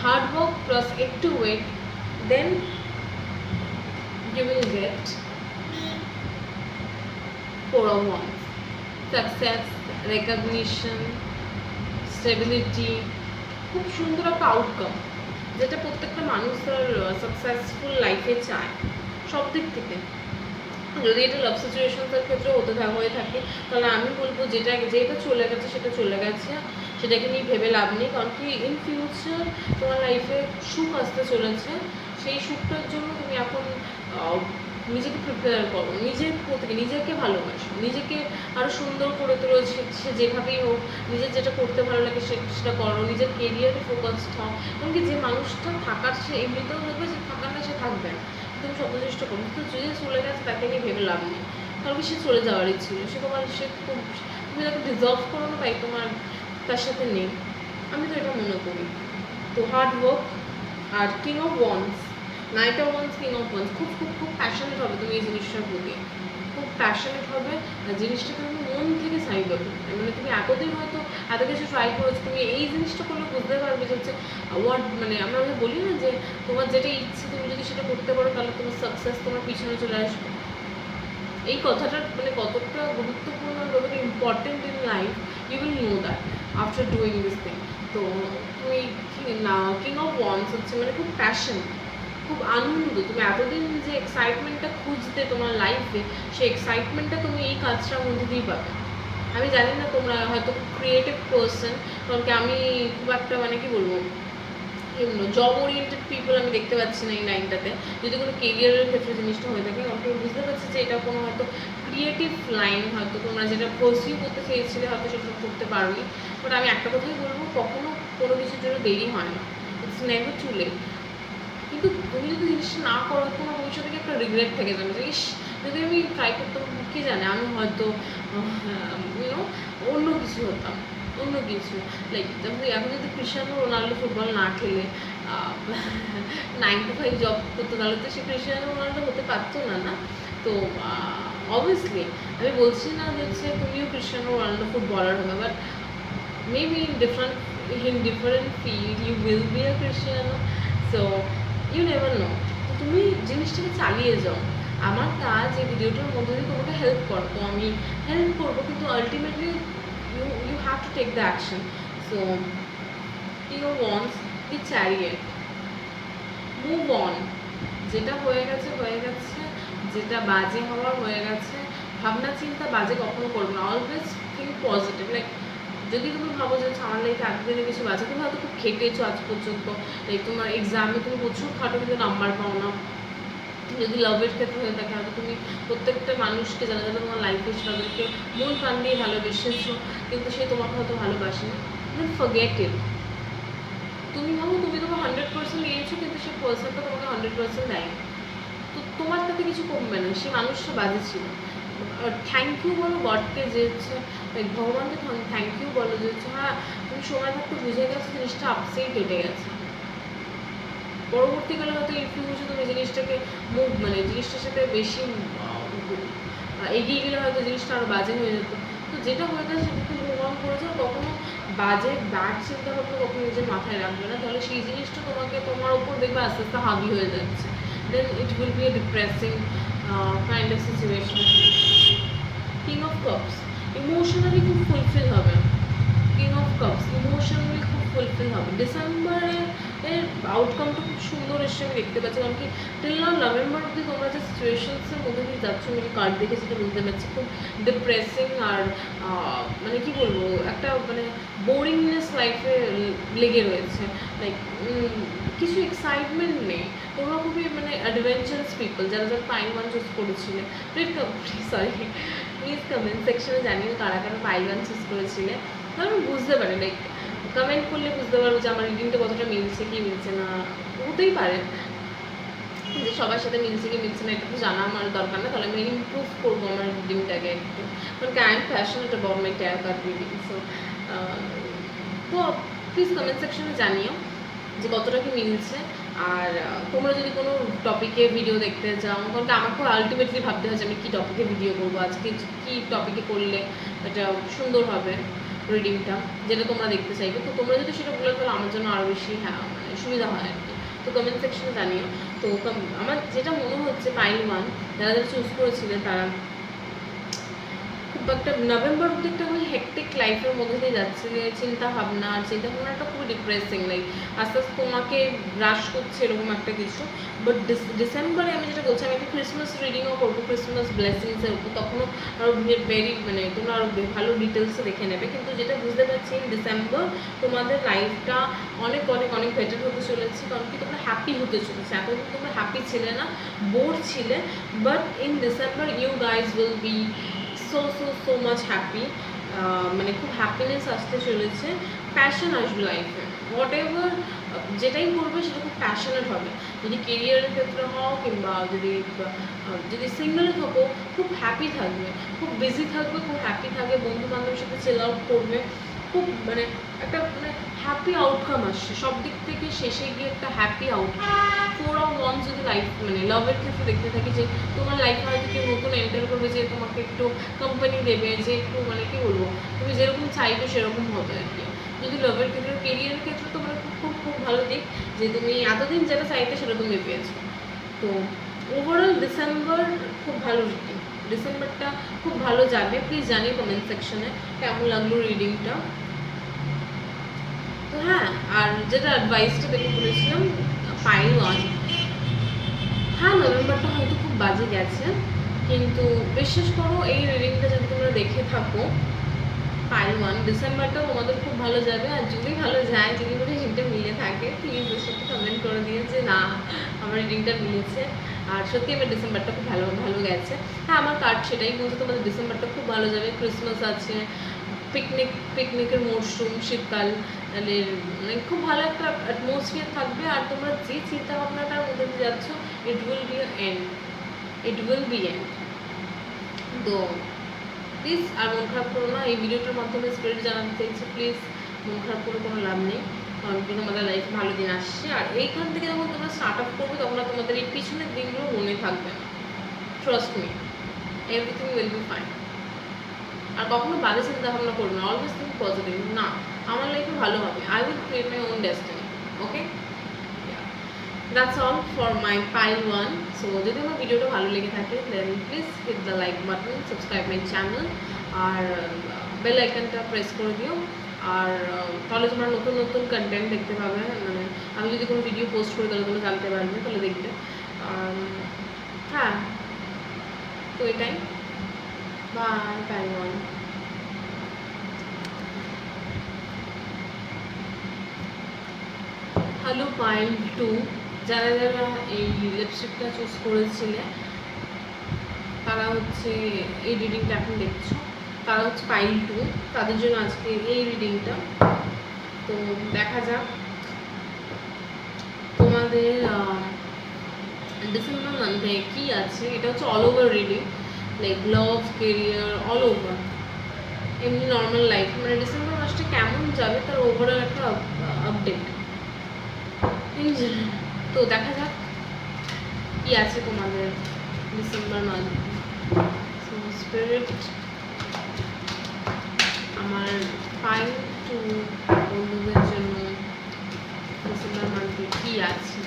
hard work plus একটু wait, then you will get 4 of Wands, success, recognition, stability, খুব সুন্দর একটা আউটকাম, যেটা প্রত্যেকটা মানুষ তার সাকসেসফুল লাইফে চায় সব দিক থেকে। যদি এটা লাভ সিচুয়েশনসের ক্ষেত্রে হয়ে থাকে, তাহলে আমি বলবো যেটা চলে গেছে সেটা চলে গেছে, সেটাকে নিয়ে ভেবে লাভ নেই। কারণ কি ইন ফিউচার তোমার লাইফে সুখ আসতে চলেছে, সেই সুখটার জন্য তুমি এখন নিজেকে প্রিপেয়ার করো, নিজের প্রতি নিজেকে ভালোবাসো, নিজেকে আরও সুন্দর করে তোলো। সে যেভাবেই হোক নিজের যেটা করতে ভালো লাগে সেটা করো, নিজের কেরিয়ারে ফোকাসড হও। এমনকি যে মানুষটা থাকার সে এমনিতেও থাকবে, যে থাকার না সে থাকবে না, তুমি শত চেষ্টা করো। কিন্তু যদি চলে গেছে তাকে নিয়ে ভেবে লাভ নেই, কারণ কি সে চলে যাওয়ারই ছিল। সে তোমার তুমি তাকে ডিজার্ভ করো না, তাই তোমার তার সাথে নেই। আমি তো এটা মনে করি। তো হার্ড ওয়ার্ক। আর king of wands, knight of wands, king of wands, খুব খুব খুব প্যাশনেট হবে তুমি এই জিনিসটার প্রতি, খুব প্যাশনেট হবে। জিনিসটাকে তুমি মন থেকে চাইবে। মানে তুমি এতদিন হয়তো এত কিছু ট্রাই করেছো, তুমি এই জিনিসটা করলে বুঝতে পারবে যে হচ্ছে ওয়াট, মানে আমরা বলি না যে তোমার যেটা ইচ্ছে তুমি যদি সেটা করতে পারো তাহলে তোমার সাকসেস তোমার পিছনে চলে আসবে। এই কথাটা মানে কতটা গুরুত্বপূর্ণ, কতটা important in life, you will know that after doing this thing. তো তুমি কিং অফ ওয়ান্স হচ্ছে মানে খুব প্যাশন, খুব আনন্দ। তুমি এতদিন যে এক্সাইটমেন্টটা খুঁজতে তোমার লাইফে, সেই এক্সাইটমেন্টটা তুমি এই কাজটার মধ্যে দিয়েই পাবে। আমি জানি না তোমরা হয়তো ক্রিয়েটিভ পার্সন, কারণ কি আমি খুব একটা মানে কি বলবো জব ওরিয়েন্টেড পিপল আমি দেখতে পাচ্ছি না এই লাইনটাতে। যদি কোনো কেরিয়ারের ক্ষেত্রে জিনিসটা হয়ে থাকে, আমি বুঝতে পারছি যে এটা কোনো হয়তো ক্রিয়েটিভ লাইন, হয়তো তোমরা যেটা পার্সিউ করতে চেয়েছিলে হয়তো সেটা করতে পারোনি। বাট আমি একটা কথাই বলবো, কখনো কোনো কিছুর জন্য দেরি হয় না, ইটস নেভার টু লেট। কিন্তু তুমি যদি জিনিসটা না করো, তোমার ভবিষ্যতে একটা রিগ্রেট থেকে যাবে যে ইস যদি আমি ট্রাই করতাম, কে জানে আমি হয়তো অন্য কিছু হতাম, অন্য কিছু। লাইক এখন যদি ক্রিস্টিয়ানো রোনাল্ডো ফুটবল না খেলে 9 to 5 জব করতো, তাহলে তো সে ক্রিস্টিয়ানো রোনাল্ডো হতে পারতো না। না তো অবভিয়াসলি আমি বলছি না যে হচ্ছে তুমিও ক্রিস্টিয়ানো রোনাল্ডো ফুটবলার হবে, but maybe in different field you will be a Cristiano, so you never know. তো তুমি জিনিসটাকে চালিয়ে যাও। আমার কাজ এই ভিডিওটার মধ্যে দিয়ে তোমাকে হেল্প করো, তো আমি হেল্প করবো, কিন্তু ultimately you have to take the action. So King of Wands, the Chariot, move on. যেটা হয়ে গেছে হয়ে গেছে, যেটা বাজে হওয়ার হয়ে গেছে। ভাবনা চিন্তা বাজে কখনো করবো না, অলওয়েজ থিঙ্ক পজিটিভ। লাইক যদি তুমি ভাবো যে আমার লাইফে এতদিনে কিছু বাজে, তুমি হয়তো খুব খেটেছো আজ পর্যন্ত, লাইক তোমার এক্সামে তুমি প্রচুর খাটো কিন্তু নাম্বার পাও না। যদি লাভের ক্ষেত্রে হয়ে থাকে, হয়তো তুমি প্রত্যেকটা মানুষকে যারা যারা তোমার লাইফে তাদেরকে মন প্রাণ দিয়ে ভালোবেসেছো, কিন্তু সে তোমাকে হয়তো ভালোবাসে না। দেন ফরগেট ইট। তুমি ভাবো তুমি তোমার 100% দিয়েছো, কিন্তু সে পার্সনটা তোমাকে 100% দেয়নি, তো তোমার তাতে কিছু কমবে না, সে মানুষটা বাজে ছিল। থ্যাংক ইউ বলো গডকে, যে হচ্ছে ভগবানকে থ্যাংক ইউ বলো যে হচ্ছে হ্যাঁ তুমি সময় থাকতে বুঝে গেছো জিনিসটা আপসেই কেটে গেছে। পরবর্তীকালে হয়তো এই ফিউচারে তুমি জিনিসটাকে মানে জিনিসটার সাথে বেশি এগিয়ে গেলে হয়তো জিনিসটা আরও বাজে হয়ে যেত। তো যেটা হয়ে যায় সেটাকে মুভ অন করে যাও। কখনো বাজে ব্যাড চিন্তা ভাবনা কখনো নিজের মাথায় রাখবে না, তাহলে সেই জিনিসটা তোমার উপর দেখবে আস্তে আস্তে হাবি হয়ে যাচ্ছে। Then it will be a depressing kind of situation. King of cups, emotionally খুব ফুলফিল হবে। কিং অফ কাপস ইমোশনালি খুব ফুলফিল হবে। ডিসেম্বরের আউটকামটা খুব সুন্দর এসে আমি দেখতে পাচ্ছি, কারণ কি টিল নাও নভেম্বর অব্দি তোমরা যে সিচুয়েশনসের মধ্যে দিয়ে যাচ্ছ, আমি কার্ড দেখে সেটা বুঝতে পারছি, খুব ডিপ্রেসিং। আর মানে কি বলবো, একটা মানে বোরিংনেস লাইফে লেগে রয়েছে। লাইক কিছু এক্সাইটমেন্ট নেই। তোমরা খুবই মানে অ্যাডভেঞ্চারাস পিপল, যারা যারা পাইল ওয়ান চুজ করেছিলে, প্লিজ কমেন্ট সেকশনে জানিও কারা কারা পাইল ওয়ান চুজ করেছিলে। তাহলে আমি বুঝতে পারি, লাইক কমেন্ট করলে বুঝতে পারবো যে আমার রিডিংটা কতটা মিলছে কি মিলছে না। হতেই পারে যে সবার সাথে মিলছে কি মিলছে না, এটা তো জানা আমার দরকার না, তাহলে আমি ইমপ্রুভ করবো আমার রিডিংটাকে একটু, কারণ কি I am passionate about my taro card reading. So তো প্লিজ কমেন্ট সেকশনে জানিও যে কতটা কি মিলছে। আর তোমরা যদি কোনো টপিকে ভিডিও দেখতে চাও, কারণ আমাকেও আলটিমেটলি ভাবতে হয় যে আমি কী টপিকে ভিডিও করবো, আজকে কী টপিকে করলে এটা সুন্দর হবে রিডিংটা, যেটা তোমরা দেখতে চাইবে। তো তোমরা যদি সেটা বলে তাহলে আমার জন্য আরও বেশি মানে সুবিধা হয় আর কি। তো কমেন্ট সেকশনে জানিও। তো আমার যেটা মনে হচ্ছে পাইল ওয়ান যারা যারা চুজ করেছিলেন তারা খুব একটা নভেম্বর অব্দি একটা ওই হেকটিক লাইফের মধ্যে দিয়ে যাচ্ছে, যে চিন্তা ভাবনাটা খুবই ডিপ্রেসিং, লাইক আস্তে আস্তে তোমাকে গ্রাস করছে এরকম একটা কিছু। বাট ডিসেম্বরে আমি যেটা বলছি, আমি একটা ক্রিসমাস রিডিংও করবো, ক্রিসমাস ব্লেসিংসের উপর, তখনও আরও ভেরি মানে তোমরা আরও ভালো ডিটেলসে দেখে নেবে। কিন্তু যেটা বুঝতে পারছি ডিসেম্বর তোমাদের লাইফটা অনেক অনেক অনেক বেটার হতে চলেছে, কারণ কি তোমরা হ্যাপি হতে চলেছে। এখন তোমরা হ্যাপি ছিলে না, বোর ছিলে, but in December you guys will be so much happy. মানে খুব হ্যাপিনেস আসতে চলেছে, প্যাশন আসবে লাইফে, হোয়াট এভার যেটাই করবে সেটা খুব প্যাশনেট হবে। যদি কেরিয়ারের ক্ষেত্রে হও কিংবা যদি সিঙ্গেল থাকো, খুব হ্যাপি থাকবে, খুব বিজি থাকবে, খুব হ্যাপি থাকবে, বন্ধু বান্ধবের সাথে চিল আউট করবে, খুব মানে একটা মানে হ্যাপি আউটকাম আসছে সব দিক থেকে, শেষে গিয়ে একটা হ্যাপি আউটকাম। 4 of Wands যদি লাইফ মানে লাভের ক্ষেত্রে দেখতে থাকি, যে তোমার লাইফে হয়তো কেউ নতুন এন্টার করবে, যে তোমাকে একটু কোম্পানি দেবে, যে একটু মানে কি বলবো, তুমি যেরকম চাইবে সেরকম হবে আর কি। যদি লাভের ক্ষেত্রে, কেরিয়ারের ক্ষেত্রে তোমার খুব খুব ভালো দিক, যে তুমি এতদিন যেটা চাইতে সেটা তুমি পেয়েছো। তো ওভারঅল ডিসেম্বর খুব ভালো রিডিং, ডিসেম্বরটা খুব ভালো যাবে। প্লিজ জানিয়ে কমেন্ট সেকশনে কেমন লাগলো রিডিংটা। তো হ্যাঁ, আর যেটা অ্যাডভাইসটা দেখে বলেছিলাম পাইল 1, হ্যাঁ নভেম্বরটা হয়তো খুব বাজে গেছে, কিন্তু বিশ্বাস করো এই রিডিংটা যদি তোমরা দেখে থাকো পাইল 1, ডিসেম্বরটাও তোমাদের খুব ভালো যাবে। আর যদি ভালো যায়, যদি কোনো রিডিংটা মিলে থাকে, প্লিজ সেটা কমেন্ট করে দিও যে না আমার রিডিংটা মিলেছে, আর সত্যি আমার ডিসেম্বরটা খুব ভালো ভালো গেছে। হ্যাঁ, আমার কার্ড সেটাই বলছে তোমাদের ডিসেম্বরটা খুব ভালো যাবে। ক্রিসমাস আছে, পিকনিকের মরশুম, শীতকাল, মানে খুব ভালো একটা অ্যাটমসফিয়ার থাকবে। আর তোমরা যে চিন্তা ভাবনাটার মধ্যে দিয়ে যাচ্ছ, ইট উইল বি এন্ড। তো প্লিজ আর মন খারাপ করো না। এই ভিডিওটার মাধ্যমে স্পিরিট জানাতে চাইছি, প্লিজ মন খারাপ করে কোনো লাভ নেই, কারণ কি তোমাদের লাইফে ভালো দিন আসছে। আর এইখান থেকে যখন তোমরা স্টার্ট আপ করবে, তখন তোমাদের এই পিছনের দিনগুলো মনে থাকবে না। Trust me, everything will be fine. আর কখনো বাজে চিন্তা ভাবনা করবে না, অলওয়েজ থিঙ্ক পজিটিভ, না আমার লাইফে ভালো হবে, I will create my own destiny. Okay, that's all for my pile 1। So যদি আমার ভিডিওটা ভালো লেগে থাকে, then please hit the like button, subscribe my channel, আর বেল আইকনটা প্রেস করে দিও। আর তাহলে তোমরা নতুন নতুন কন্টেন্ট দেখতে পাবে, মানে আমি যদি কোনো ভিডিও পোস্ট করি তাহলে তোমরা জানতে পারবে, তাহলে দেখবে। হ্যাঁ, তো এটাই, বাই পাইল 1। হ্যালো পাইল 2, যারা যারা এই লিপস্টিকটা চুজ করেছিলে, তারা হচ্ছে এই রিডিংটা এখন দেখছো, তারা হচ্ছে পাইল 2, তাদের জন্য আজকে এই রিডিংটা। তো দেখা যাক তোমাদের ডিসেম্বর মান্থে কী আছে। এটা হচ্ছে all over reading, like love, career, all over, এমনি নর্মাল লাইফ, মানে ডিসেম্বর মাসটা কেমন যাবে তার ওভারঅল একটা আপডেট। তো দেখা যাক কি আছে তোমাদের ডিসেম্বর মান্থ। স্পিরিট আমার পাইল 2 বন্ধুদের জন্য ডিসেম্বর মান্থে কি আছে।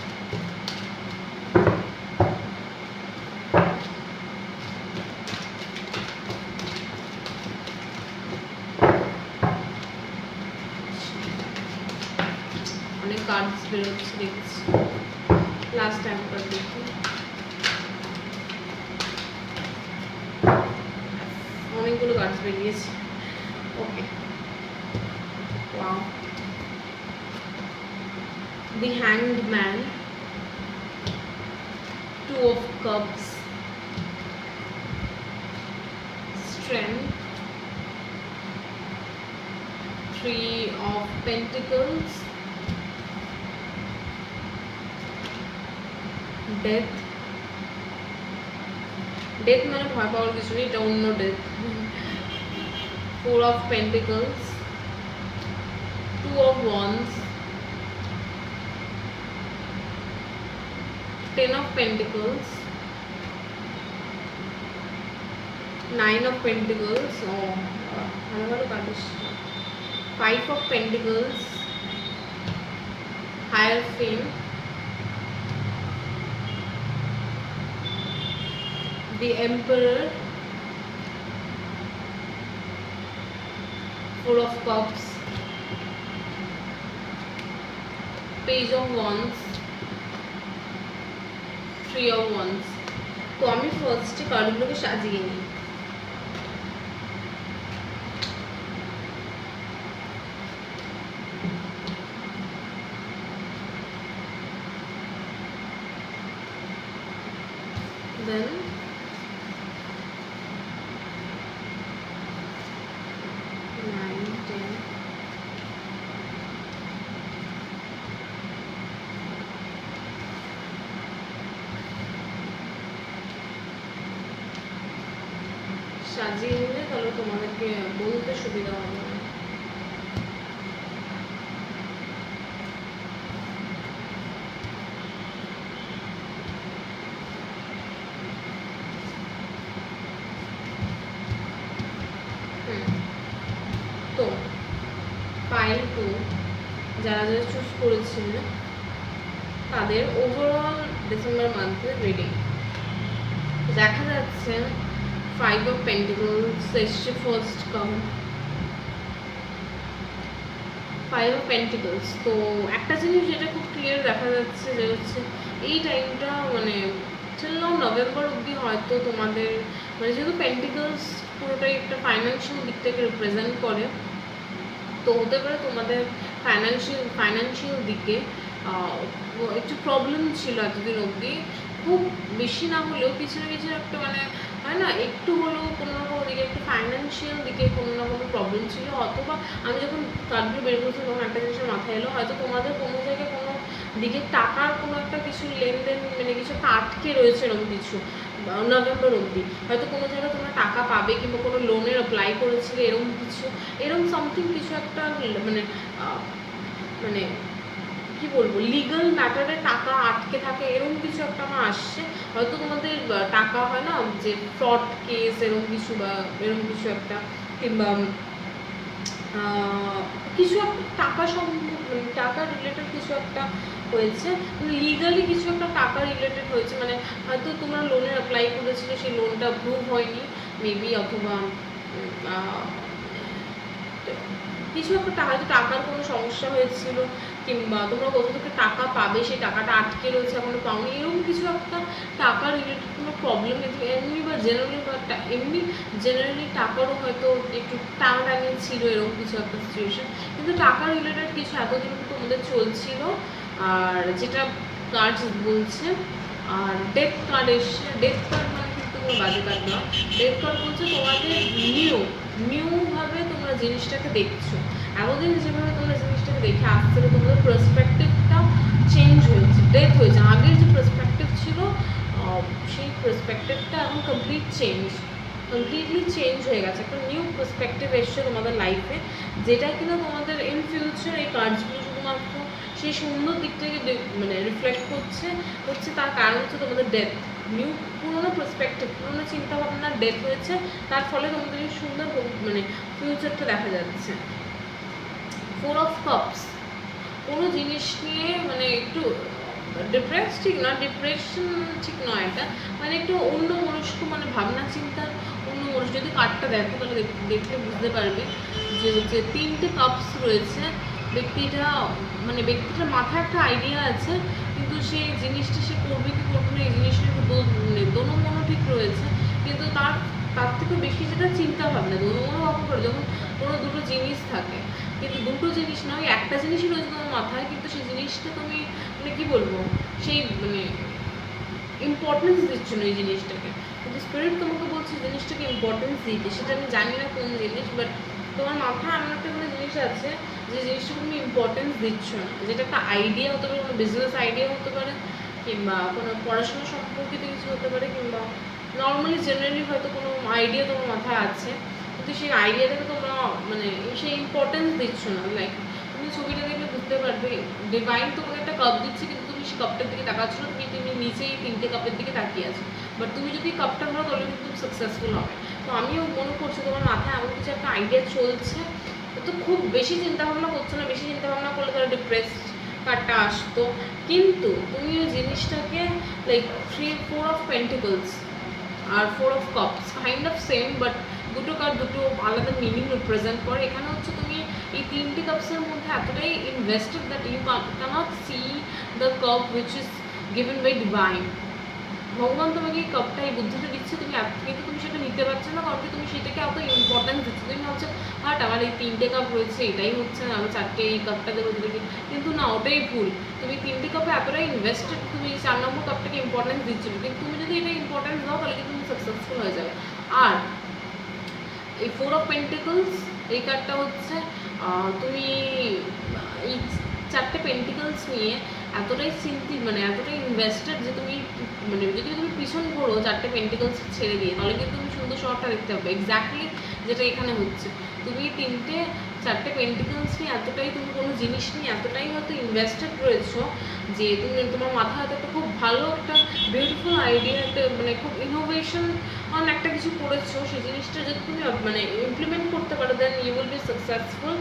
অনেক কার্ডস বেরোচ্ছে দেখছি, লাস্ট টাইম কার্ড দেখি, অনেকগুলো কার্ডস বেরিয়েছে। Okay, wow, the hanged man, 2 of Cups, Strength, 3 of Pentacles, Death, death মানে ভয় পাওয়ার কিছু নেই, এটা অন্য death. 4 of Pentacles, 2 of Wands, 10 of Pentacles, 9 of Pentacles, ভালো ভালো কার্ড এসছে, 5 of Pentacles, Hierophant, the Emperor, Four of Cups, Page of Wands, Three of Wands. তো আমি ফার্স্টে কার্ডগুলোকে সাজিয়ে নিই। Then সাজিয়ে নিলে তাহলে তোমাদেরকে বলতে সুবিধা হবে। তো ফাইল 2 যারা যারা চুজ করেছিলেন তাদের ওভারঅল ডিসেম্বর মান্থের রিডিং দেখা যাচ্ছে। 5 of Pentacles এসছে ফার্স্ট কার্ড, 5 of Pentacles। তো একটা জিনিস যেটা খুব ক্লিয়ার দেখা যাচ্ছে যে হচ্ছে এই টাইমটা মানে টিল নাও নভেম্বর অবধি হয়তো তোমাদের মানে যেহেতু পেন্টিকলস পুরোটাই একটা ফাইন্যান্সিয়াল দিক থেকে রিপ্রেজেন্ট করে, তো হতে পারে তোমাদের ফাইন্যান্সিয়াল দিকে একটু প্রবলেম ছিল এতদিন অবধি। খুব বেশি না হলেও কিছু না কিছু একটা মানে হয় না, একটু হলেও কোনো না কোনো দিকে একটু ফাইন্যান্সিয়াল দিকে কোনো না কোনো প্রবলেম ছিল। অথবা আমি যখন কার্ডগুলো বের করছি তখন একটা জিনিসের মাথায় এলো, হয়তো তোমাদের কোনো জায়গায় কোনো দিকে টাকার কোনো একটা কিছু লেনদেন মানে কিছু একটা আটকে রয়েছে এরকম কিছু নভেম্বর অবধি। হয়তো কোনো জায়গায় তোমরা টাকা পাবে কিংবা কোনো লোনের অ্যাপ্লাই করেছিলে এরকম কিছু, এরকম সামথিং কিছু একটা মানে মানে কি বলবো লিগাল ম্যাটারে টাকা আটকে থাকে এরকম কিছু একটা আমার আসছে। হয়তো তোমাদের টাকা হয় না যে ফ্রড কেস এরকম কিছু বা এরকম কিছু একটা, কিংবা কিছু একটা টাকা টাকা রিলেটেড কিছু একটা হয়েছে, লিগালি কিছু একটা টাকা রিলেটেড হয়েছে। মানে হয়তো তোমরা লোনের অ্যাপ্লাই করেছিলে, সেই লোনটা অ্যাপ্রুভ হয়নি মেবি, অথবা কিছু একটা হয়তো টাকার কোনো সমস্যা হয়েছিল, কিংবা তোমরা কোথাও থেকে টাকা পাবে সেই টাকাটা আটকে রয়েছে এখনো পাওনি, এরকম কিছু একটা টাকা রিলেটেড কোনো প্রবলেম এমনি বা জেনারেলি টাকারও হয়তো একটু টানাটানি ছিল এরকম কিছু একটা সিচুয়েশন। কিন্তু টাকা রিলেটেড কিছু এতদিন তোমাদের চলছিল। আর যেটা কার্ড বলছে, আর ডেথ কার্ড এসছে, ডেথ কার্ড মানে কিন্তু কোনো বাজে কার্ড নয়। ডেথ কার্ড বলছে তোমাদের নিউভাবে তোমরা জিনিসটাকে দেখছো। এতদিন যেভাবে তোমরা জিনিসটাকে দেখে আসছে তোমাদের পার্সপেক্টিভটা চেঞ্জ হয়েছে, ডেথ হয়েছে। আগের যে পার্সপেক্টিভ ছিল সেই পার্সপেক্টিভটা এখন কমপ্লিটলি চেঞ্জ হয়ে গেছে। একটা নিউ পার্সপেক্টিভ এসছে তোমাদের লাইফে, যেটা কিনা তোমাদের ইন ফিউচার এই কার্ডসগুলো শুধুমাত্র সেই সুন্দর দিকটাকে মানে রিফ্লেক্ট হচ্ছে। তার কারণ হচ্ছে তোমাদের ডেথ, পুরোনো পার্সপেক্টিভ, পুরোনো চিন্তাভাবনার ডেথ হয়েছে, তার ফলে তোমাদের এই সুন্দর মানে ফিউচারটা দেখা যাচ্ছে। 4 of Cups কোনো জিনিস নিয়ে মানে একটু ডিপ্রেশন ঠিক নয়, এটা মানে একটু অন্য মনস্ক মানে ভাবনা চিন্তা অন্য মনস্ক। যদি কার্ডটা দেখো তাহলে দেখলে বুঝতে পারবে যে হচ্ছে 3টে কাপস রয়েছে। ব্যক্তিটার মাথায় একটা আইডিয়া আছে, কিন্তু সেই জিনিসটা সে করবে কি করবে না এই জিনিসটা একটু দোনো মনো ঠিক রয়েছে, কিন্তু তার থেকে বেশি যেটা চিন্তা ভাবনা দোনো মনো ভাবনা করে যখন কোনো দুটো জিনিস থাকে, কিন্তু দুটো জিনিস নয় একটা জিনিসই রয়েছে তোমার মাথায়, কিন্তু সেই জিনিসটা তুমি মানে কি বলবো সেই মানে ইম্পর্টেন্স দিচ্ছ না এই জিনিসটাকে, কিন্তু স্পিরিট তোমাকে বলছে জিনিসটাকে ইম্পর্টেন্স দিতে। সেটা আমি জানি না কোন জিনিস, বাট তোমার মাথায় এমন একটা কোনো জিনিস আছে যে জিনিসটা তুমি ইম্পর্টেন্স দিচ্ছ না, যেটা একটা আইডিয়া হতে পারে, কোনো বিজনেস আইডিয়া হতে পারে, কিংবা কোনো পড়াশোনা সম্পর্কিত কিছু হতে পারে, কিংবা নর্মালি জেনারেলি হয়তো কোনো আইডিয়া তোমার মাথায় আছে, কিন্তু সেই আইডিয়াটাকে তোমরা মানে সেই ইম্পর্টেন্স দিচ্ছ না। লাইক তুমি ছবিটা দেখলে বুঝতে পারবে ডিভাইন তোমাকে একটা কাপ দিচ্ছে, কিন্তু তুমি সেই কাপটার দিকে তাকাচ্ছ না, তুমি নিচেই 3টে কাপের দিকে তাকিয়ে আছো। বাট তুমি যদি কাপটা ধরো তাহলে কিন্তু তুমি সাকসেসফুল হবে। তো আমিও মনে করছি তোমার মাথায় এমন কিছু একটা আইডিয়া চলছে, তো খুব বেশি চিন্তাভাবনা করছো না। বেশি চিন্তাভাবনা করলে তাহলে ডিপ্রেসড কার্ডটা আসতো, কিন্তু তুমি ওই জিনিসটাকে লাইক 4 of Pentacles আর 4 of Cups kind of same, but দুটো কার্ড দুটো আলাদা মিনিং রিপ্রেজেন্ট করে। এখানে হচ্ছে তুমি এই তিনটে কাপসের মধ্যে এতটাই invested that you can't see the cup which is given by divine. ভগবান তোমাকে এই কাপটা এই বুদ্ধিটা দিচ্ছে, তুমি কিন্তু তুমি সেটা নিতে পারছো না, কারণ কি তুমি সেটাকে এত ইম্পর্টেন্স দিচ্ছ। তুমি ভাবছো বাট আমার এই 3টে কাপ রয়েছে, এটাই হচ্ছে না, আমি 4টে এই কাপটা দেবো ওদেরকে, কিন্তু না, ওটাই ভুল। তুমি 3টে কাপে এতটাই ইনভেস্টেড, তুমি 4 নম্বর কাপটাকে ইম্পর্টেন্স দিচ্ছিল, কিন্তু তুমি যদি এটা ইম্পর্টেন্স দাও তাহলে কিন্তু তুমি সাকসেসফুল হয়ে যাবে। আর এই 4 অফ পেন্টিকলস এই কার্ডটা হচ্ছে তুমি এই 4টে পেন্টিকলস নিয়ে এতটাই মানে এতটাই ইনভেস্টেড যে তুমি মানে যদি তুমি পিছন ঘোরো 4টে পেন্টিকলস ছেড়ে দিয়ে, তাহলে কিন্তু তুমি সুন্দর শহরটা দেখতে পাবে। এক্স্যাক্টলি যেটা এখানে হচ্ছে, তুমি 4টে পেন্টিকলস নিয়ে এতটাই, তুমি কোনো জিনিস নিয়ে এতটাই হয়তো ইনভেস্টেড রয়েছো যে তুমি তোমার মাথায় হয়তো একটা খুব ভালো একটা বিউটিফুল আইডিয়া, একটা মানে খুব ইনোভেশন একটা কিছু করেছো, সেই জিনিসটা যদি তুমি মানে ইমপ্লিমেন্ট করতে পারো then you will be successful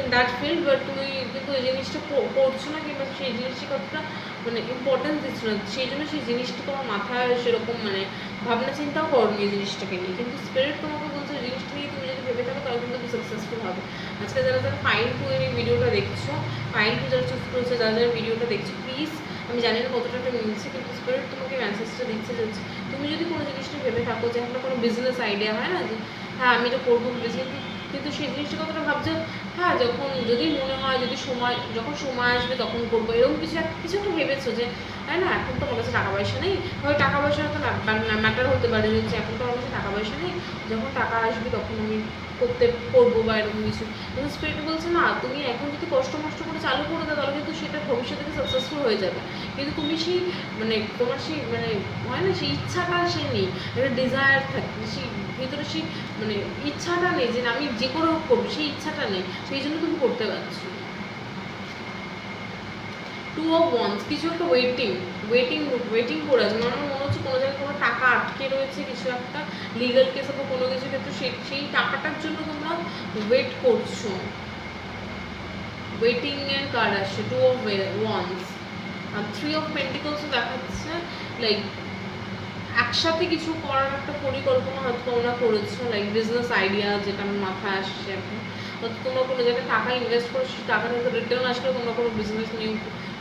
in that field. But তুমি কিন্তু এই জিনিসটা করছো না, কিংবা সেই জিনিসটা কতটা মানে ইম্পর্টেন্স দিচ্ছ না, সেই জন্য সেই জিনিসটা তোমার মাথায় সেরকম মানে ভাবনা চিন্তাও করনি এই জিনিসটাকে নিয়ে। কিন্তু স্পিরিট তোমাকে বলছে এই জিনিসটা নিয়ে তুমি যদি ভেবে থাকো তাহলে কিন্তু তুমি সাকসেসফুল হবে। আজকে যারা ফাইন টু এই ভিডিওটা দেখছো, ফাইন টু যারা চুজ করেছে, যারা ভিডিওটা দেখছো, প্লিজ আমি জানি না কতটা মিলছে, কিন্তু স্পিরিট তোমাকে মেসেজটা দিচ্ছে যে তুমি যদি কোনো জিনিসটা ভেবে থাকো যে একটা কোনো বিজনেস আইডিয়া হয় না যে হ্যাঁ আমি এটা করবো ভেবেছি, কিন্তু সেই জিনিসটা কতটা ভাবছো হ্যাঁ যখন যদি মনে হয় যদি যখন সময় আসবে তখন করবো, এরকম কিছু একটা ভেবেছো যে তাই না, এখন তো আমার কাছে টাকা পয়সা নেই, হয় টাকা পয়সা হয়তো ম্যাটার হতে পারে যে এখন তো আমার কাছে টাকা পয়সা নেই, যখন টাকা আসবে তখন আমি করবো বা এরকম কিছু। কিন্তু স্পিরিট বলছে না, তুমি এখন যদি কষ্ট করে চালু করে দাও তাহলে কিন্তু সেটা ভবিষ্যতে সাকসেসফুল হয়ে যাবে। কিন্তু তুমি সেই মানে তোমার সেই মানে হয় না সেই ইচ্ছাটা সে নেই, একটা ডিজায়ার থাকে সেই ভিতরে, সেই মানে ইচ্ছাটা নেই যে আমি যে করে করবো, সেই ইচ্ছাটা নেই, সেই জন্য তুমি করতে পারছো। 2 অফ ওয়ান্স, কিছু একটা ওয়েটিং করে আছে, আমার মনে হচ্ছে কোনো জায়গায় কোনো টাকা আটকে রয়েছে, কিছু একটা লিগাল কেস বা কোনো কিছু ক্ষেত্রে সেই টাকাটার জন্য তোমরা ওয়েট করছো। ওয়েটিং এর কার্ড আসছে 2 অফ ওয়ান্স, আর 3 অফ পেন্টিকলসও দেখাচ্ছে লাইক একসাথে কিছু করার একটা পরিকল্পনা হয়তো তোমরা করেছো, লাইক বিজনেস আইডিয়া যেটা আমার মাথায় আসছে এখন, হয়তো তোমরা কোনো জায়গায় টাকা ইনভেস্ট করেছো, টাকাটা হয়তো রিটার্ন আসলে তোমরা কোনো বিজনেস নিউ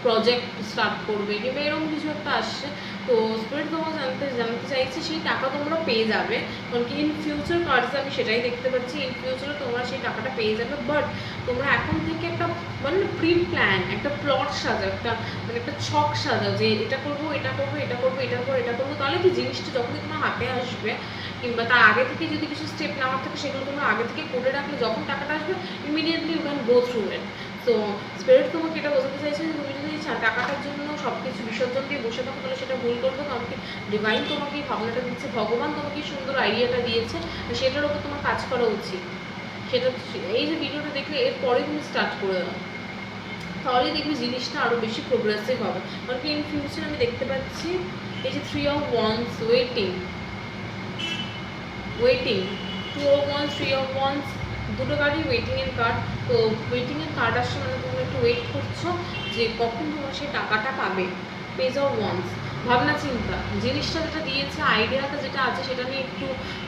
প্রজেক্ট স্টার্ট করবে কিংবা এরকম কিছু একটা আসছে। তো স্পিরিট তোমাকে জানতে চাইছে সেই টাকা তোমরা পেয়ে যাবে, কারণ কি ইন ফিউচার কার্ডসে আমি সেটাই দেখতে পাচ্ছি, ইন ফিউচারে তোমরা সেই টাকাটা পেয়ে যাবে। বাট তোমরা এখন থেকে একটা মানে প্রি প্ল্যান, একটা প্লট সাজাও, একটা মানে একটা ছক সাজাও যে এটা করবো এটা করবো এটা করবো এটার পর এটা করবো, তাহলে কি জিনিসটা যখনই তোমার হাতে আসবে কিংবা তার আগে থেকে যদি কিছু স্টেপ নেওয়ার থাকে সেগুলো তোমরা আগে থেকে করে রাখলে যখন টাকাটা আসবে immediately you can go through it. তো স্পিরিট তোমাকে এটা বোঝাতে চাইছে যে তুমি যদি টাকাটার জন্য সব কিছু বিসর্জন দিয়ে বসে থাকো তাহলে সেটা ভুল করবে, কারণ কি ডিভাইন তোমাকে এই ভাবনাটা দিচ্ছে, ভগবান তোমাকে সুন্দর আইডিয়াটা দিয়েছে, সেটার উপর তোমার কাজ করা উচিত। সেটা এই যে ভিডিওটা দেখলে এরপরে তুমি স্টার্ট করে দাও, তাহলে দেখবি জিনিসটা আরও বেশি প্রোগ্রেসিভ হবে। কারণ কি ইন ফিউচার আমি দেখতে পাচ্ছি এই যে 3 of wands, waiting 2 of wands 3 of wands, দুটো কার্ডই ওয়েটিংয়ের কার্ড। তো ওয়েটিংয়ের কার্ড আসছে মানে তোমরা একটু ওয়েট করছো যে কখন তোমরা সেই টাকাটা পাবে। পেজ অফ ওয়ান্স, ভাবনা চিন্তা, জিনিসটা যেটা দিয়েছে আইডিয়াটা যেটা আছে সেটা নিয়ে একটু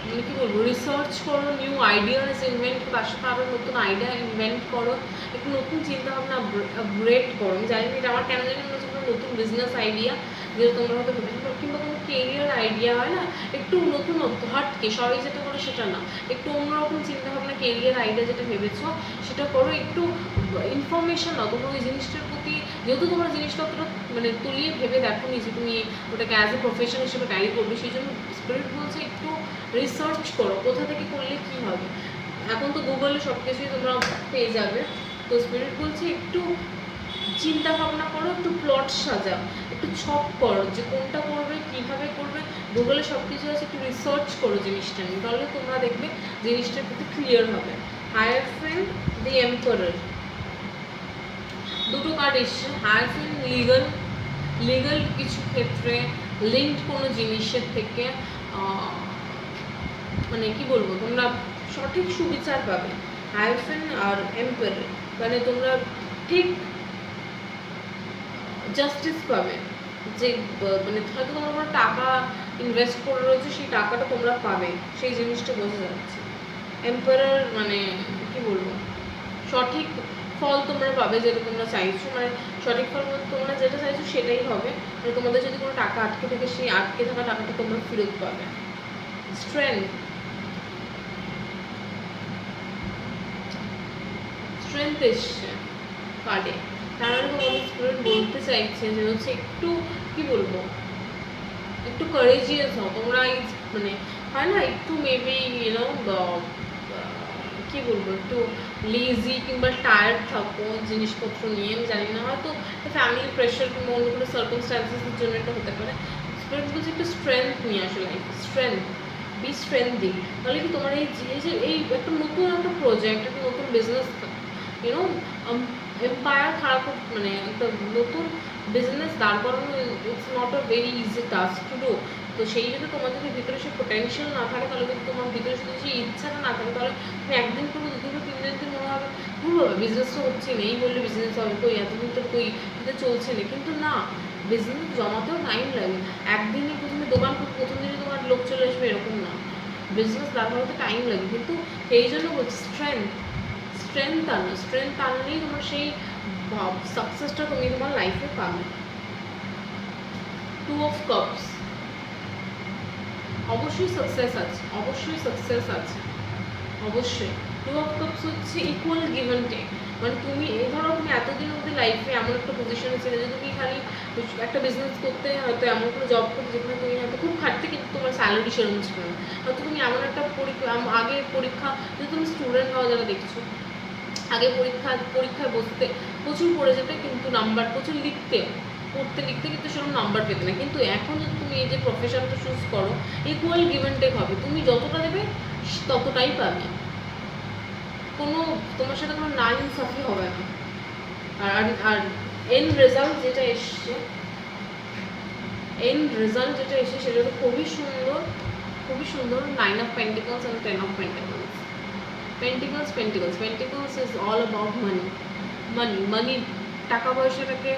মানে কী বলবো রিসার্চ করো, নিউ আইডিয়াস ইনভেন্ট করো, তার সাথে আরও নতুন আইডিয়া ইনভেন্ট করো, একটু নতুন চিন্তাভাবনা আপগ্রেড করো। আমি জানি না এটা আমার কেন জানি মনে হচ্ছে নতুন বিজনেস আইডিয়া যেটা তোমরা হয়তো ভেবেছো, কিংবা কোনো কেরিয়ার আইডিয়া হয় না একটু নতুনত্ব হাটকে, সবাই যেটা করো সেটা না, একটু অন্যরকম চিন্তাভাবনা কেরিয়ার আইডিয়া যেটা ভেবেছো সেটা করো, একটু ইনফরমেশান নাও তোমরা ওই জিনিসটার প্রতি, যেহেতু তোমরা জিনিসটা অতটা মানে তুলিয়ে ভেবে দেখো নি যে তুমি ওটাকে অ্যাজ এ প্রফেশন হিসেবে ক্যারি করবে, সেই জন্য স্পিরিট বলছে একটু রিসার্চ করো কোথা থেকে করলে কী হবে। এখন তো গুগলে সব কিছুই তোমরা পেয়ে যাবে, তো স্পিরিট বলছে একটু চিন্তা ভাবনা করো, একটু প্লট সাজাও, একটু ছক করো যে কোনটা করবে কীভাবে করবে, গুগলে সব কিছু আছে, একটু রিসার্চ করো জিনিসটা নিয়ে, তাহলে তোমরা দেখবে জিনিসটার প্রতি ক্লিয়ার হবে। হায়ার ফ্রেন্ড, দি এম্পারার, দুটো কার্ড এসছে। হায়ার ফ্রেন্ড লিগাল কিছু ক্ষেত্রে লিঙ্কড কোনো জিনিসের থেকে মানে কি বলবো তোমরা সঠিক সুবিচার পাবে। হায়ার ফ্রেন্ড আর এম্পারার মানে তোমরা ঠিক জাস্টিস পাবে, যে মানে হয়তো তোমার কোনো টাকা ইনভেস্ট করে রয়েছে সেই টাকাটা তোমরা পাবে, সেই জিনিসটা বোঝা যাচ্ছে। এম্পায়ার মানে কি বলবো, সঠিক ফল তোমরা পাবে যেটা তোমরা চাইছো, মানে সঠিক ফল বলতে তোমরা যেটা চাইছো সেটাই হবে। মানে তোমাদের যদি কোনো টাকা আটকে থাকে সেই আটকে থাকা টাকাটা তোমরা ফেরত পাবে। স্ট্রেংথ এসছে কার্ডে, তার মানে তোমাদের স্টুডেন্ট বলতে চাইছে যে হচ্ছে একটু কি বলবো, একটু কারেজিয়াস হও তোমরা। মানে হয় না একটু মেবি কি বলবো, একটু লেজি কিংবা টায়ার্ড থাকো জিনিসপত্র নিয়ে, আমি জানি না, হয়তো ফ্যামিলি প্রেশার কিংবা অন্য কোনো সার্কামস্টান্সেসের জন্য এটা হতে পারে। স্টুডেন্ট বলছে একটু স্ট্রেংথ নিয়ে আসো লাইফ, স্ট্রেংথ, বি স্ট্রেংথি। তাহলে কি তোমার এই একটা নতুন একটা প্রজেক্ট, একটা নতুন বিজনেস, এম্পায়ার খারাপ, মানে একটা নতুন বিজনেস দাঁড় করানো it's not a very easy task to do. তো সেই যদি তোমার যদি ভিতরে সেই পোটেনশিয়াল না থাকে, তাহলে যদি তোমার ভিতরে যদি সেই ইচ্ছাটা না থাকে, তাহলে তুমি একদিন করবো, দুদিন করবো, 3 দিন মনে হবে ভুল হবে, বিজনেসটা হচ্ছে না, এই বললে বিজনেস হবে, কই এতদিন তো কই কিন্তু চলছে না। কিন্তু না, বিজনেস জমাতেও টাইম লাগে। একদিনই প্রথমে দোকান করতে প্রথম দিনই তোমার লোক চলে আসবে এরকম না, বিজনেস দাঁড় করাতে টাইম লাগে। কিন্তু সেই জন্য বলছি স্ট্রেংথ আনলেই তোমার সেই সাকসেসটা তুমি তোমার লাইফে পাবে। 2 অফ কাপস, অবশ্যই সাকসেস আছে, অবশ্যই। 2 অফ কাপস হচ্ছে ইকুয়াল গিভ অ্যান্ড টেক। মানে তুমি ধরো তুমি এতদিন অবধি লাইফে এমন একটা পজিশনে ছিলে যে তুমি খালি একটা বিজনেস করতে, হয়তো এমন কোনো জব করতে যেখানে তুমি হয়তো খুব খাটতে, কিন্তু তোমার স্যালারি সেরকম ছিল না। হয়তো তুমি এমন একটা আগে পরীক্ষা, যদি তুমি স্টুডেন্ট হও যারা দেখছো, আগে পরীক্ষায় বসতে প্রচুর পড়ে যেতে, কিন্তু নাম্বার প্রচুর পড়তে লিখতে কিন্তু সেরকম নাম্বার পেতে না। কিন্তু এখন যদি তুমি এই যে প্রফেশনটা চুজ করো, ইকুয়াল গিভ অ্যান্ড টেক হবে, তুমি যতটা দেবে ততটাই পাবে, কোনো তোমার সাথে কোনো না ইনসাফি হবে না। আর এন্ড রেজাল্ট যেটা এসছে সেটা তো খুবই সুন্দর। 9 of Pentacles and 10 of Pentacles. Pentacles is all about money, টাকা পয়সাটাকে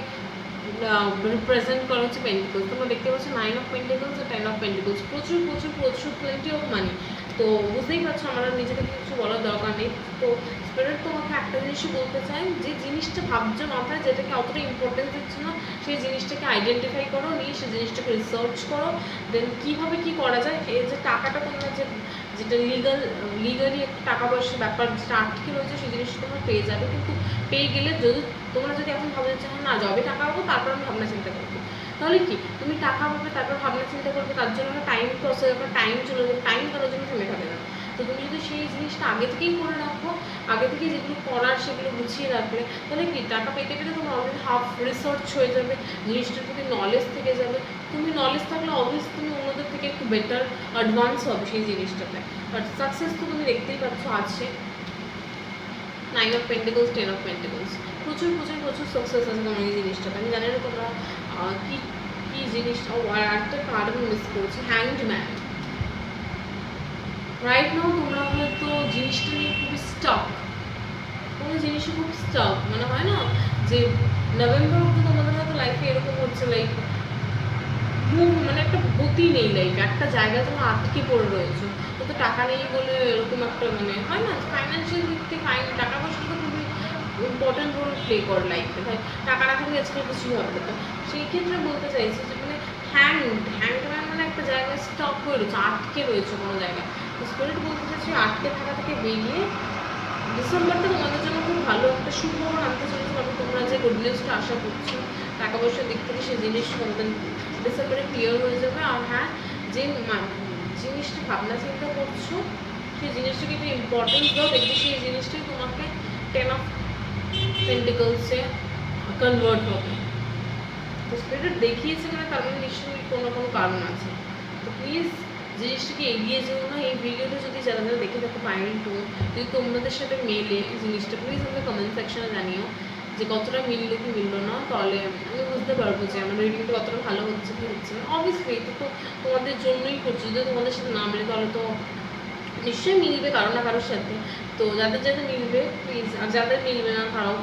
রিপ্রেজেন্ট করা হচ্ছে পেন্টিকলস। তোমরা দেখতে পাচ্ছ 9 of Pentacles আর 10 of Pentacles, প্রচুর প্লেন্টি অফ মানি। তো বুঝতেই পারছো আমার নিজে থেকে কিছু বলার দরকার নেই। তো স্পিরিট তোমাকে একটা জিনিসই বলতে চাই, যে জিনিসটা ভাবছো মাথায়, যেটাকে অতটা ইম্পর্টেন্স দিচ্ছ না, সেই জিনিসটাকে আইডেন্টিফাই করো, নিয়ে সেই জিনিসটাকে রিসার্চ করো, দেন কীভাবে কী করা যায়। এই যে টাকাটা তোমরা যেটা লিগালি একটা টাকা পয়সার ব্যাপার যেটা আটকে রয়েছে, সেই জিনিসটা তোমরা পেয়ে যাবে। কিন্তু পেয়ে গেলে তোমরা যদি এখন ভাবতে চাও না যবে টাকা পাবো তারপর আমি ভাবনা চিন্তা করবো, তাহলে কি তুমি টাকা পাবে তারপর ভাবনা চিন্তা করবে, তার জন্য একটা টাইম প্রসেস, একটা টাইম চলে যাবে, টাইম করার জন্য থেমে থাকে না। তো তুমি যদি সেই জিনিসটা আগে থেকেই করে রাখো, আগে থেকেই যেগুলো করার সেগুলো গুছিয়ে রাখলে, তাহলে কি টাকা পেতে তোমার অলরেডি হাফ রিসার্চ হয়ে যাবে, জিনিসটার প্রতি নলেজ থেকে যাবে। তুমি নলেজ থাকলে অবভিয়াসলি তুমি অন্যদের থেকে একটু বেটার অ্যাডভান্স হবে সেই জিনিসটাতে। বাট সাকসেস তো তুমি দেখতেই পাচ্ছ আছে 9 of Pentacles, 10 of Pentacles, প্রচুর সাকসেস আছে তোমার এই জিনিসটাতে। আমি জানি না তোমরা কি জিনিসটা। আর একটা কার্ড আমি মিস করছি, হ্যাংড ম্যান। রাইট নাও তোমরা হয়তো জিনিসটা নিয়ে খুবই স্টাক, কোনো জিনিসে খুব স্টাক, মানে হয় না যে নভেম্বর অব্দি তোমাদের হয়তো লাইফে এরকম হচ্ছে, লাইক মানে একটা গতি নেই লাইফে, একটা জায়গায় তোমরা আটকে পড়ে রয়েছো। তো টাকা নেই বলে এরকম একটা মানে হয় না, ফাইন্যান্সিয়াল দিক থেকে টাকা পয়সা তো খুবই ইম্পর্টেন্ট রোল প্লে করে লাইফে। তাই টাকা না থাকলে আজকাল কিছুই হবে না। সেই ক্ষেত্রে বলতে চাইছি যে মানে হ্যাংডম্যান মানে একটা জায়গায় স্টক হয়ে রয়েছে, আটকে রয়েছে কোনো জায়গায়। তো স্পিরিট বলতে চাইছি আটকে থাকা থেকে বেরিয়ে ডিসেম্বরটা তোমাদের জন্য খুব ভালো একটা সুখবর আনতে চলেছে। কারণ তোমরা যে গুড নিউজটা আশা করছো টাকা পয়সার দিক থেকে, সেই জিনিস তোমাদের ডিসেম্বরে ক্লিয়ার হয়ে যাবে। আর হ্যাঁ, যে জিনিসটা ভাবনা চিন্তা করছো সেই জিনিসটাকে একটু ইম্পর্টেন্স দাও, দেখবে সেই জিনিসটাই তোমাকে 10 of Pentacles-এ কনভার্ট হবে। তো স্পিরিট দেখিয়েছে মানে তার মানে নিশ্চয়ই কোনো কারণ আছে। তো প্লিজ জিনিসটাকে এগিয়ে যেও না। এই ভিডিওটা যদি যারা দেখে থাকো ফাইনাল টু, যদি তোমাদের সাথে মেলে এই জিনিসটা, প্লিজ আমাকে কমেন্ট সেকশনে জানিও যে কতটা মিললো কি মিললো না, তাহলে আমি বুঝতে পারবো যে আমার রিডিংটা কতটা ভালো হচ্ছে কি হচ্ছে না। অবভিয়াসলি এটা তো তোমাদের জন্যই করছি, যদি তোমাদের সাথে না মেলে তাহলে তো নিশ্চয়ই মিলবে কারো না কারোর সাথে। তো যাদের যাদের মিলবে প্লিজ, আর যাদের মিলবে না তারাও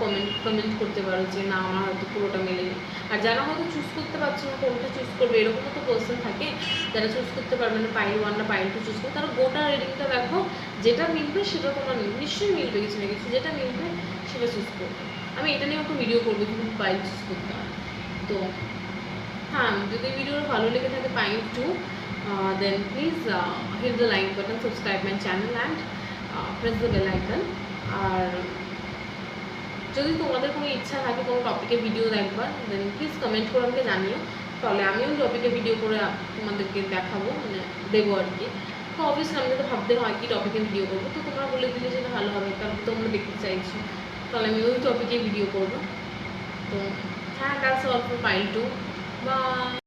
কমেন্ট করতে পারো যে না আমার হয়তো পুরোটা মেলেনি। আর যারা হয়তো চুজ করতে পারছে না কোনটা চুজ করবে, এরকমও তো পার্সন থাকে যারা চুজ করতে পারবে না, পাইল 1 না পাইল 2 চুজ করবে, তারা গোটা রিডিংটা দেখো, যেটা মিলবে সেটা তোমার নিশ্চয়ই মিলবে, কিছু না কিছু যেটা মিলবে সেটা চুজ করবে। আমি এটা নিয়ে একটা ভিডিও করবো কিন্তু পাইল চুজ করতে হয়। তো হ্যাঁ, যদি ভিডিওটা ভালো লেগে থাকে pile 2, then please hit the like button, subscribe my channel and press the bell icon. আর যদি তোমাদের কোনো ইচ্ছা থাকে কোনো টপিকে ভিডিও দেখবার, দেন প্লিজ কমেন্ট করে আমাকে জানিও, তাহলে আমিও টপিকে ভিডিও করে তোমাদেরকে দেখাবো, মানে দেবো আর কি। তো অবভিয়াসলি আমি তো ভাবতে হয় কি টপিকে ভিডিও করবো, তো তোমরা বলে দিলে যেটা ভালো হবে, কারণ তোমরা দেখতে চাইছো, তাহলে আমি ওই টপিকে ভিডিও করবো। তো হ্যাঁ, that's all for pile 2, by.